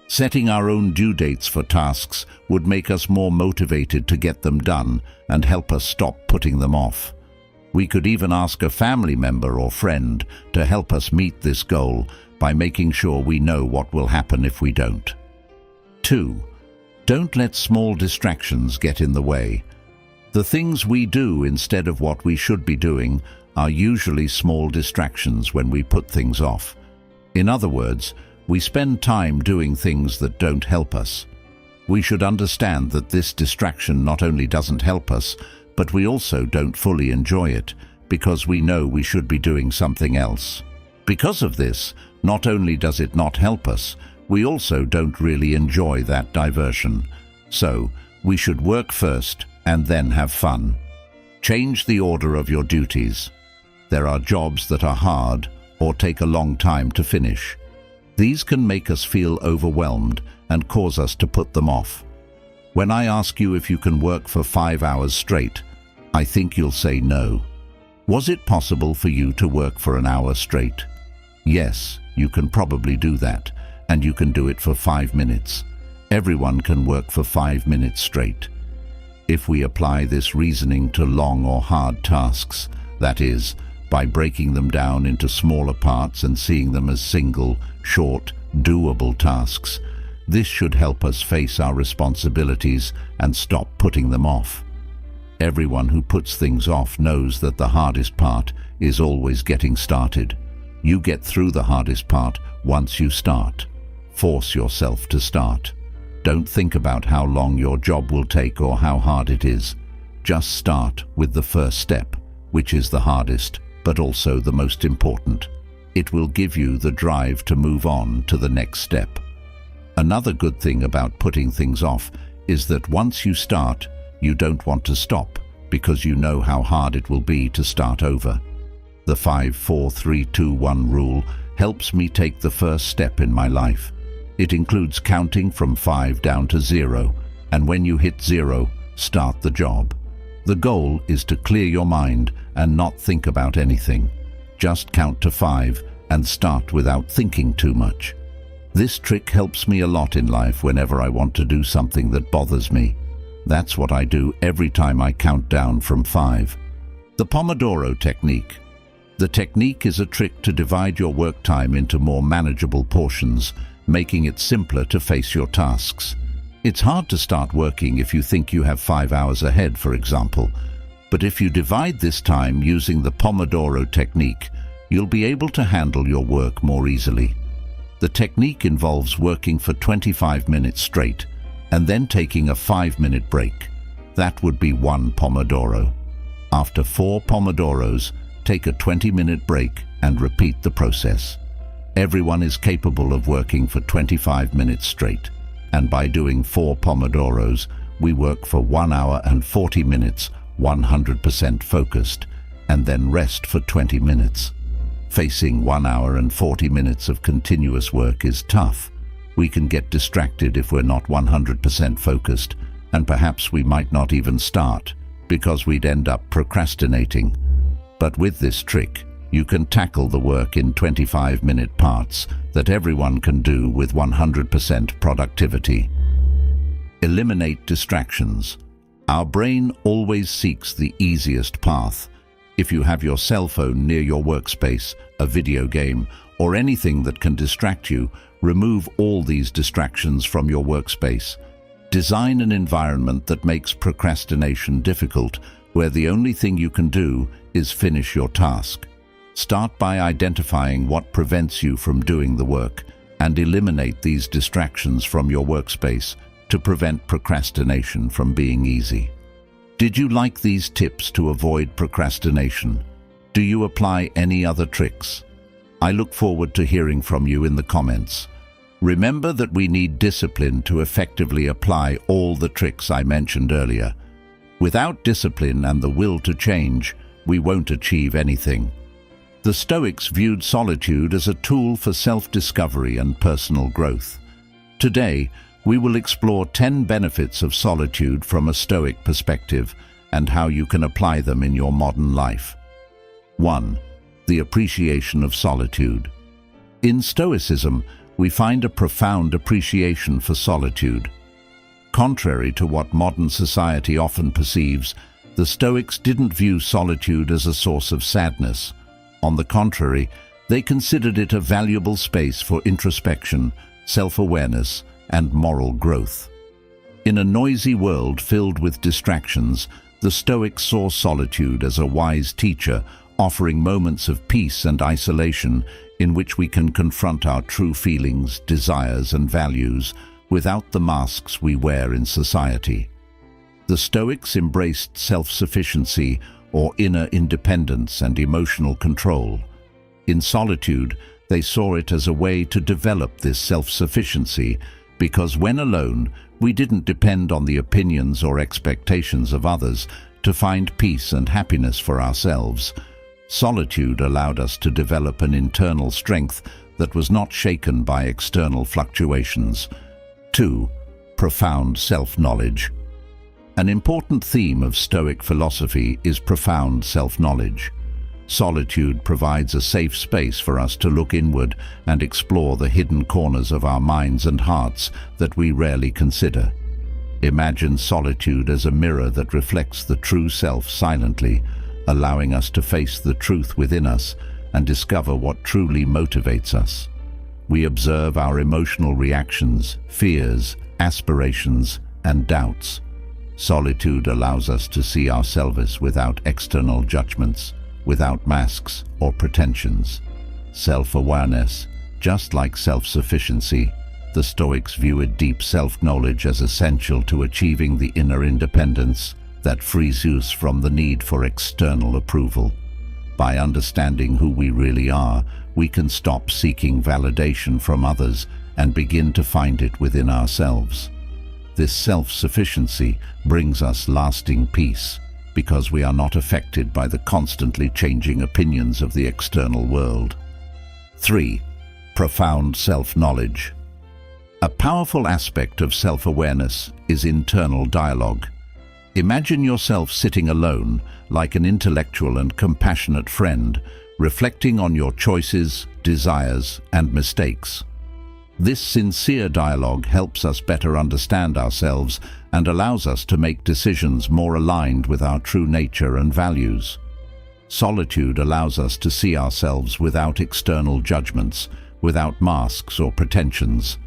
[SPEAKER 1] Setting our own due dates for tasks would make us more motivated to get them done and help us stop putting them off. We could even ask a family member or friend to help us meet this goal by making sure we know what will happen if we don't. 2. Don't let small distractions get in the way. The things we do instead of what we should be doing are usually small distractions when we put things off. In other words, we spend time doing things that don't help us. We should understand that this distraction not only doesn't help us, but we also don't fully enjoy it, because we know we should be doing something else. Because of this, not only does it not help us, we also don't really enjoy that diversion. So, we should work first and then have fun. Change the order of your duties. There are jobs that are hard or take a long time to finish. These can make us feel overwhelmed and cause us to put them off. When I ask you if you can work for 5 hours straight, I think you'll say no. Was it possible for you to work for an hour straight? Yes, you can probably do that, and you can do it for 5 minutes. Everyone can work for 5 minutes straight. If we apply this reasoning to long or hard tasks, that is, by breaking them down into smaller parts and seeing them as single, short, doable tasks, this should help us face our responsibilities and stop putting them off. Everyone who puts things off knows that the hardest part is always getting started. You get through the hardest part once you start. Force yourself to start. Don't think about how long your job will take or how hard it is. Just start with the first step, which is the hardest, but also the most important. It will give you the drive to move on to the next step. Another good thing about putting things off is that once you start, you don't want to stop because you know how hard it will be to start over. The 5-4-3-2-1 rule helps me take the first step in my life. It includes counting from 5 down to 0, and when you hit 0, start the job. The goal is to clear your mind and not think about anything. Just count to 5 and start without thinking too much. This trick helps me a lot in life whenever I want to do something that bothers me. That's what I do every time I count down from 5. The Pomodoro technique. The technique is a trick to divide your work time into more manageable portions, making it simpler to face your tasks. It's hard to start working if you think you have 5 hours ahead, for example. But if you divide this time using the Pomodoro technique, you'll be able to handle your work more easily. The technique involves working for 25 minutes straight and then taking a 5-minute break. That would be 1 Pomodoro. After 4 Pomodoros, take a 20-minute break and repeat the process. Everyone is capable of working for 25 minutes straight, and by doing 4 Pomodoros, we work for 1 hour and 40 minutes, 100% focused, and then rest for 20 minutes. Facing 1 hour and 40 minutes of continuous work is tough. We can get distracted if we're not 100% focused, and perhaps we might not even start, because we'd end up procrastinating. But with this trick, you can tackle the work in 25-minute parts that everyone can do with 100% productivity. Eliminate distractions. Our brain always seeks the easiest path. If you have your cell phone near your workspace, a video game, or anything that can distract you, remove all these distractions from your workspace. Design an environment that makes procrastination difficult, where the only thing you can do is finish your task. Start by identifying what prevents you from doing the work and eliminate these distractions from your workspace to prevent procrastination from being easy. Did you like these tips to avoid procrastination? Do you apply any other tricks? I look forward to hearing from you in the comments. Remember that we need discipline to effectively apply all the tricks I mentioned earlier. Without discipline and the will to change, we won't achieve anything. The Stoics viewed solitude as a tool for self-discovery and personal growth. Today, we will explore 10 benefits of solitude from a Stoic perspective and how you can apply them in your modern life. 1. The appreciation of solitude. In Stoicism, we find a profound appreciation for solitude. Contrary to what modern society often perceives, the Stoics didn't view solitude as a source of sadness. On the contrary, they considered it a valuable space for introspection, self-awareness, and moral growth. In a noisy world filled with distractions, the Stoics saw solitude as a wise teacher, offering moments of peace and isolation in which we can confront our true feelings, desires, and values without the masks we wear in society. The Stoics embraced self-sufficiency, or inner independence and emotional control. In solitude, they saw it as a way to develop this self-sufficiency because when alone, we didn't depend on the opinions or expectations of others to find peace and happiness for ourselves. Solitude allowed us to develop an internal strength that was not shaken by external fluctuations. 2. Profound self-knowledge. An important theme of Stoic philosophy is profound self-knowledge. Solitude provides a safe space for us to look inward and explore the hidden corners of our minds and hearts that we rarely consider. Imagine solitude as a mirror that reflects the true self silently, allowing us to face the truth within us and discover what truly motivates us. We observe our emotional reactions, fears, aspirations, and doubts. Solitude allows us to see ourselves without external judgments, without masks or pretensions. Self-awareness, just like self-sufficiency, the Stoics viewed deep self-knowledge as essential to achieving the inner independence that frees us from the need for external approval. By understanding who we really are, we can stop seeking validation from others and begin to find it within ourselves. This self-sufficiency brings us lasting peace because we are not affected by the constantly changing opinions of the external world. 3. Profound self-knowledge. A powerful aspect of self-awareness is internal dialogue. Imagine yourself sitting alone, like an intellectual and compassionate friend, reflecting on your choices, desires, and mistakes. This sincere dialogue helps us better understand ourselves and allows us to make decisions more aligned with our true nature and values. Solitude allows us to see ourselves without external judgments, without masks or pretensions.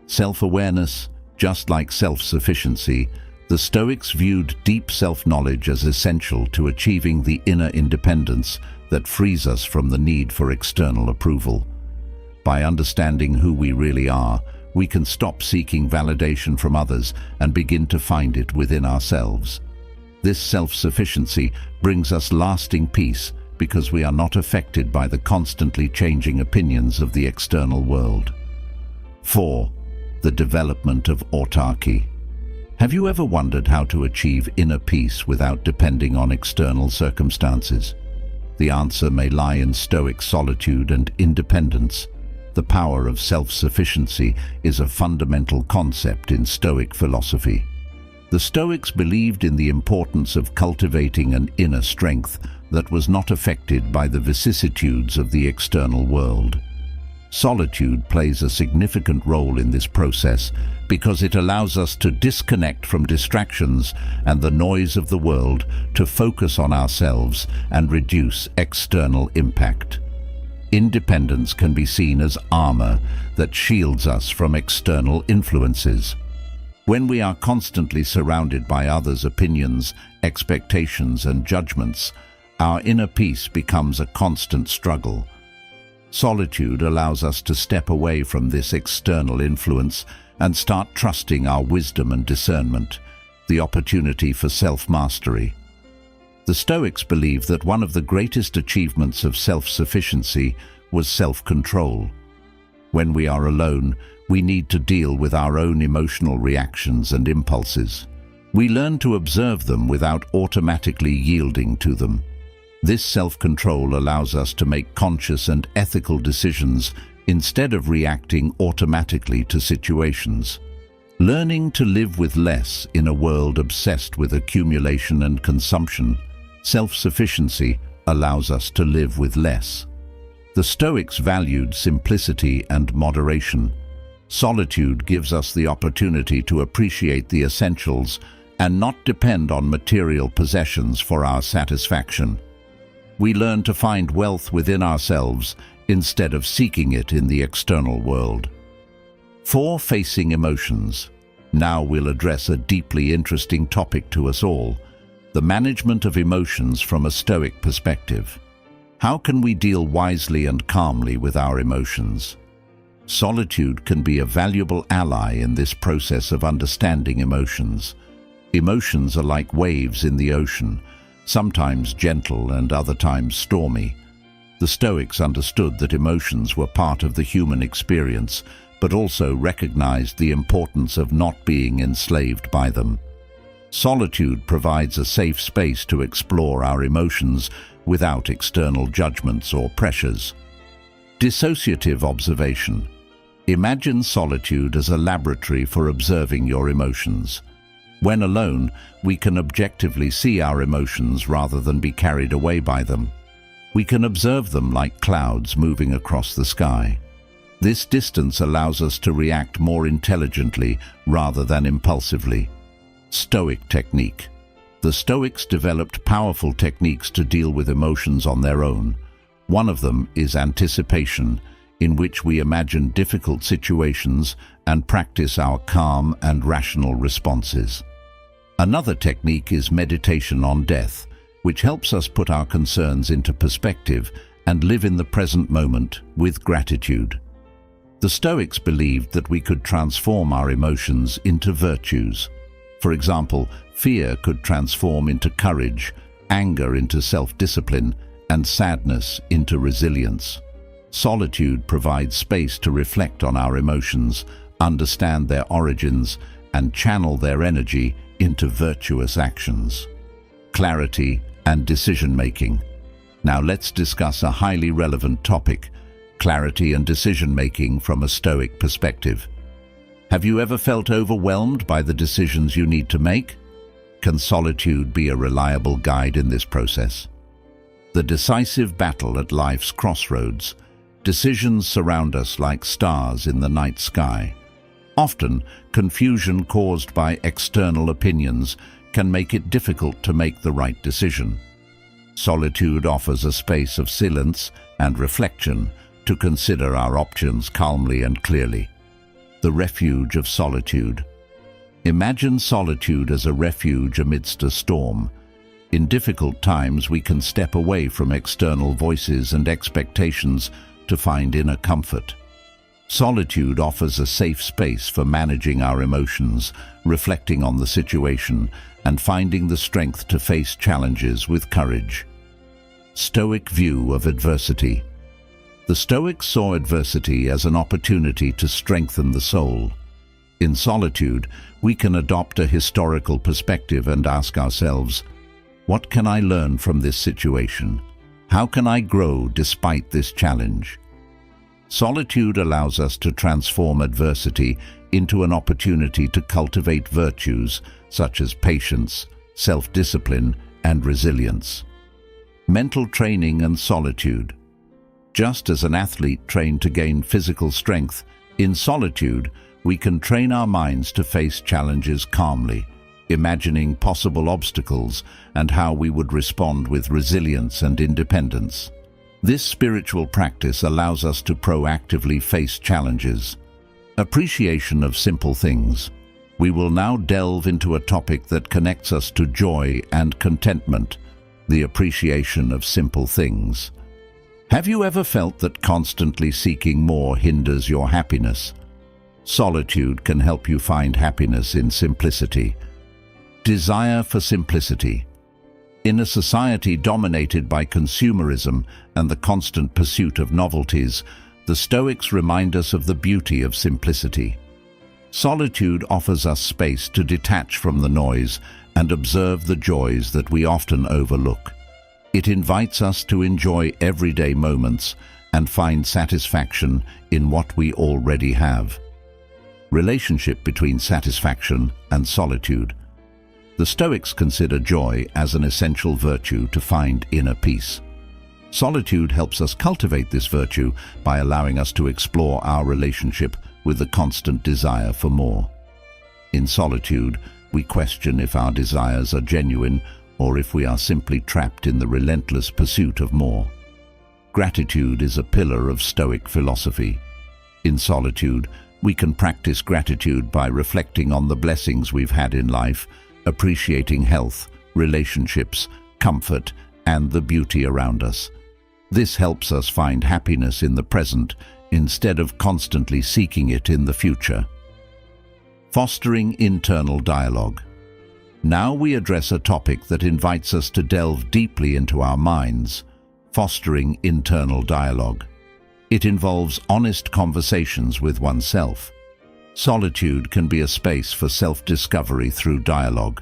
[SPEAKER 1] Self-awareness Just like self-sufficiency, the Stoics viewed deep self-knowledge as essential to achieving the inner independence that frees us from the need for external approval. By understanding who we really are, we can stop seeking validation from others and begin to find it within ourselves. This self-sufficiency brings us lasting peace because we are not affected by the constantly changing opinions of the external world. 4. The development of autarky. Have you ever wondered how to achieve inner peace without depending on external circumstances? The answer may lie in Stoic solitude and independence. The power of self-sufficiency is a fundamental concept in Stoic philosophy. The Stoics believed in the importance of cultivating an inner strength that was not affected by the vicissitudes of the external world. Solitude plays a significant role in this process because it allows us to disconnect from distractions and the noise of the world to focus on ourselves and reduce external impact. Independence can be seen as armor that shields us from external influences. When we are constantly surrounded by others' opinions, expectations, and judgments, our inner peace becomes a constant struggle. Solitude allows us to step away from this external influence and start trusting our wisdom and discernment, the opportunity for self-mastery. The Stoics believe that one of the greatest achievements of self-sufficiency was self-control. When we are alone, we need to deal with our own emotional reactions and impulses. We learn to observe them without automatically yielding to them. This self-control allows us to make conscious and ethical decisions instead of reacting automatically to situations. Learning to live with less in a world obsessed with accumulation and consumption, self-sufficiency allows us to live with less. The Stoics valued simplicity and moderation. Solitude gives us the opportunity to appreciate the essentials and not depend on material possessions for our satisfaction. We learn to find wealth within ourselves instead of seeking it in the external world. 4. Facing emotions. Now we'll address a deeply interesting topic to us all: the management of emotions from a Stoic perspective. How can we deal wisely and calmly with our emotions? Solitude can be a valuable ally in this process of understanding emotions. Emotions are like waves in the ocean, sometimes gentle and other times stormy. The Stoics understood that emotions were part of the human experience, but also recognized the importance of not being enslaved by them. Solitude provides a safe space to explore our emotions without external judgments or pressures. Dissociative observation. Imagine solitude as a laboratory for observing your emotions. When alone, we can objectively see our emotions rather than be carried away by them. We can observe them like clouds moving across the sky. This distance allows us to react more intelligently rather than impulsively. Stoic technique. The Stoics developed powerful techniques to deal with emotions on their own. One of them is anticipation, in which we imagine difficult situations and practice our calm and rational responses. Another technique is meditation on death, which helps us put our concerns into perspective and live in the present moment with gratitude. The Stoics believed that we could transform our emotions into virtues. For example, fear could transform into courage, anger into self-discipline, and sadness into resilience. Solitude provides space to reflect on our emotions, understand their origins, and channel their energy into virtuous actions. Clarity and decision-making. Now let's discuss a highly relevant topic: clarity and decision-making from a Stoic perspective. Have you ever felt overwhelmed by the decisions you need to make? Can solitude be a reliable guide in this process? The decisive battle at life's crossroads. Decisions surround us like stars in the night sky. Often, confusion caused by external opinions can make it difficult to make the right decision. Solitude offers a space of silence and reflection to consider our options calmly and clearly. The refuge of solitude. Imagine solitude as a refuge amidst a storm. In difficult times, we can step away from external voices and expectations to find inner comfort. Solitude offers a safe space for managing our emotions, reflecting on the situation, and finding the strength to face challenges with courage. Stoic view of adversity. The Stoics saw adversity as an opportunity to strengthen the soul. In solitude, we can adopt a historical perspective and ask ourselves, what can I learn from this situation? How can I grow despite this challenge? Solitude allows us to transform adversity into an opportunity to cultivate virtues such as patience, self-discipline, and resilience. Mental training and solitude. Just as an athlete trained to gain physical strength, in solitude, we can train our minds to face challenges calmly, imagining possible obstacles and how we would respond with resilience and independence. This spiritual practice allows us to proactively face challenges. Appreciation of simple things. We will now delve into a topic that connects us to joy and contentment, the appreciation of simple things. Have you ever felt that constantly seeking more hinders your happiness? Solitude can help you find happiness in simplicity. Desire for simplicity. In a society dominated by consumerism and the constant pursuit of novelties, the Stoics remind us of the beauty of simplicity. Solitude offers us space to detach from the noise and observe the joys that we often overlook. It invites us to enjoy everyday moments and find satisfaction in what we already have. Relationship between satisfaction and solitude. The Stoics consider joy as an essential virtue to find inner peace. Solitude helps us cultivate this virtue by allowing us to explore our relationship with the constant desire for more. In solitude, we question if our desires are genuine or if we are simply trapped in the relentless pursuit of more. Gratitude is a pillar of Stoic philosophy. In solitude, we can practice gratitude by reflecting on the blessings we've had in life, appreciating health, relationships, comfort, and the beauty around us. This helps us find happiness in the present instead of constantly seeking it in the future. Fostering internal dialogue. Now we address a topic that invites us to delve deeply into our minds, fostering internal dialogue. It involves honest conversations with oneself. Solitude can be a space for self-discovery through dialogue.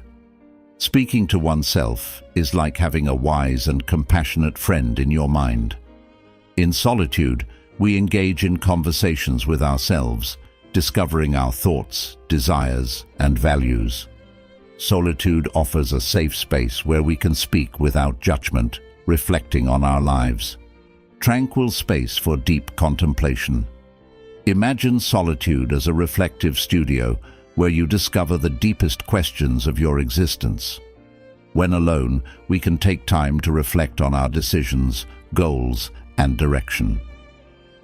[SPEAKER 1] Speaking to oneself is like having a wise and compassionate friend in your mind. In solitude, we engage in conversations with ourselves, discovering our thoughts, desires, and values. Solitude offers a safe space where we can speak without judgment, reflecting on our lives. Tranquil space for deep contemplation. Imagine solitude as a reflective studio where you discover the deepest questions of your existence. When alone, we can take time to reflect on our decisions, goals, and direction.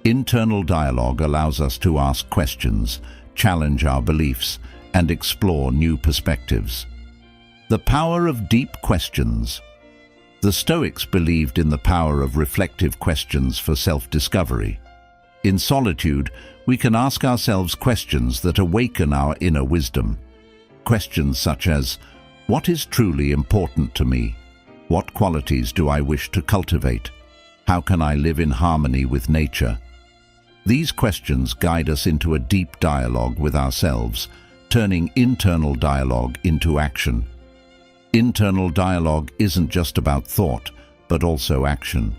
[SPEAKER 1] Internal dialogue allows us to ask questions, challenge our beliefs, and explore new perspectives. The power of deep questions. The Stoics believed in the power of reflective questions for self-discovery. In solitude, we can ask ourselves questions that awaken our inner wisdom. Questions such as, what is truly important to me? What qualities do I wish to cultivate? How can I live in harmony with nature? These questions guide us into a deep dialogue with ourselves, turning internal dialogue into action. Internal dialogue isn't just about thought, but also action.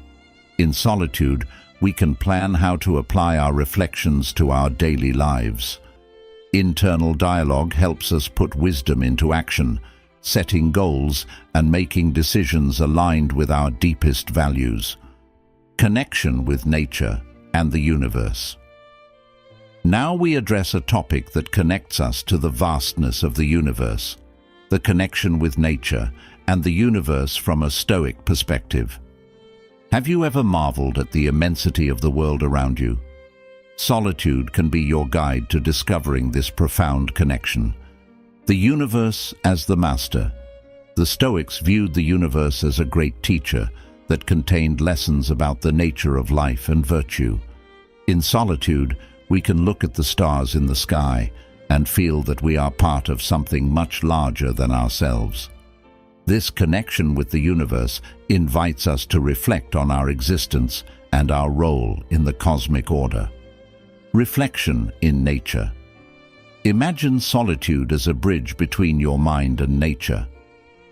[SPEAKER 1] In solitude, we can plan how to apply our reflections to our daily lives. Internal dialogue helps us put wisdom into action, setting goals and making decisions aligned with our deepest values. Connection with nature and the universe. Now we address a topic that connects us to the vastness of the universe, the connection with nature and the universe from a Stoic perspective. Have you ever marveled at the immensity of the world around you? Solitude can be your guide to discovering this profound connection. The universe as the master. The Stoics viewed the universe as a great teacher that contained lessons about the nature of life and virtue. In solitude, we can look at the stars in the sky and feel that we are part of something much larger than ourselves. This connection with the universe invites us to reflect on our existence and our role in the cosmic order. Reflection in nature. Imagine solitude as a bridge between your mind and nature.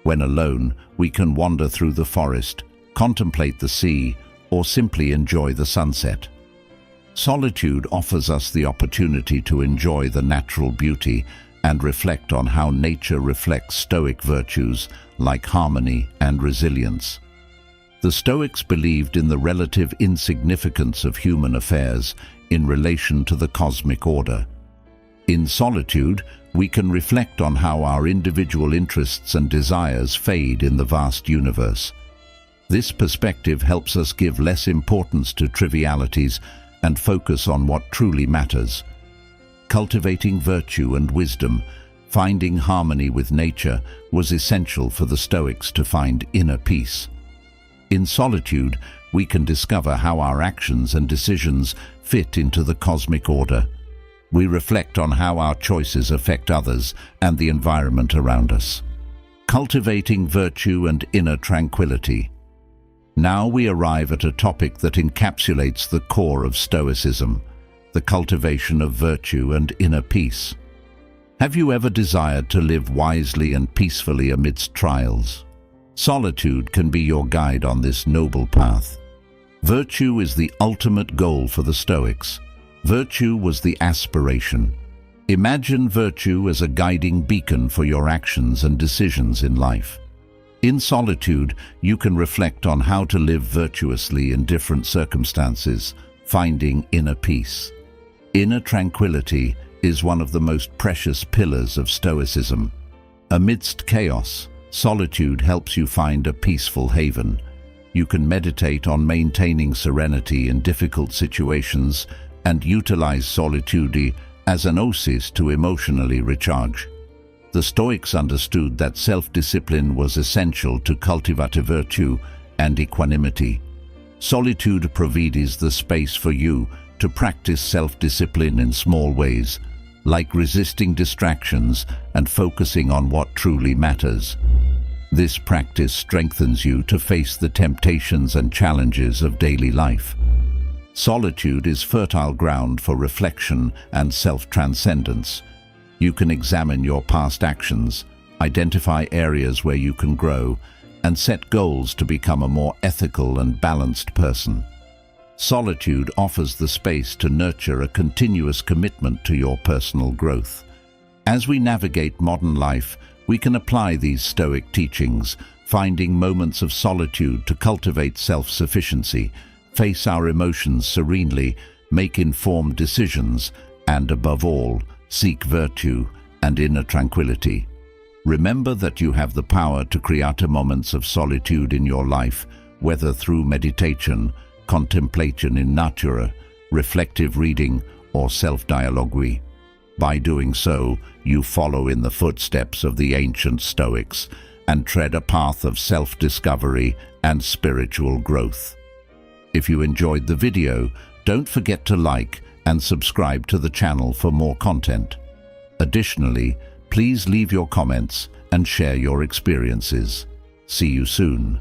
[SPEAKER 1] When alone, we can wander through the forest, contemplate the sea, or simply enjoy the sunset. Solitude offers us the opportunity to enjoy the natural beauty and reflect on how nature reflects Stoic virtues like harmony and resilience. The Stoics believed in the relative insignificance of human affairs in relation to the cosmic order. In solitude, we can reflect on how our individual interests and desires fade in the vast universe. This perspective helps us give less importance to trivialities and focus on what truly matters. Cultivating virtue and wisdom, finding harmony with nature, was essential for the Stoics to find inner peace. In solitude, we can discover how our actions and decisions fit into the cosmic order. We reflect on how our choices affect others and the environment around us. Cultivating virtue and inner tranquility. Now we arrive at a topic that encapsulates the core of Stoicism, the cultivation of virtue and inner peace. Have you ever desired to live wisely and peacefully amidst trials? Solitude can be your guide on this noble path. Virtue is the ultimate goal for the Stoics. Virtue was the aspiration. Imagine virtue as a guiding beacon for your actions and decisions in life. In solitude, you can reflect on how to live virtuously in different circumstances, finding inner peace. Inner tranquility is one of the most precious pillars of Stoicism. Amidst chaos, solitude helps you find a peaceful haven. You can meditate on maintaining serenity in difficult situations and utilize solitude as an oasis to emotionally recharge. The Stoics understood that self-discipline was essential to cultivate virtue and equanimity. Solitude provides the space for you to practice self-discipline in small ways, like resisting distractions and focusing on what truly matters. This practice strengthens you to face the temptations and challenges of daily life. Solitude is fertile ground for reflection and self-transcendence. You can examine your past actions, identify areas where you can grow, and set goals to become a more ethical and balanced person. Solitude offers the space to nurture a continuous commitment to your personal growth. As we navigate modern life, we can apply these Stoic teachings, finding moments of solitude to cultivate self-sufficiency, face our emotions serenely, make informed decisions, and above all, seek virtue and inner tranquility. Remember that you have the power to create moments of solitude in your life, whether through meditation, contemplation in nature, reflective reading, or self-dialogue. By doing so, you follow in the footsteps of the ancient Stoics and tread a path of self-discovery and spiritual growth. If you enjoyed the video, don't forget to like and subscribe to the channel for more content. Additionally, please leave your comments and share your experiences. See you soon.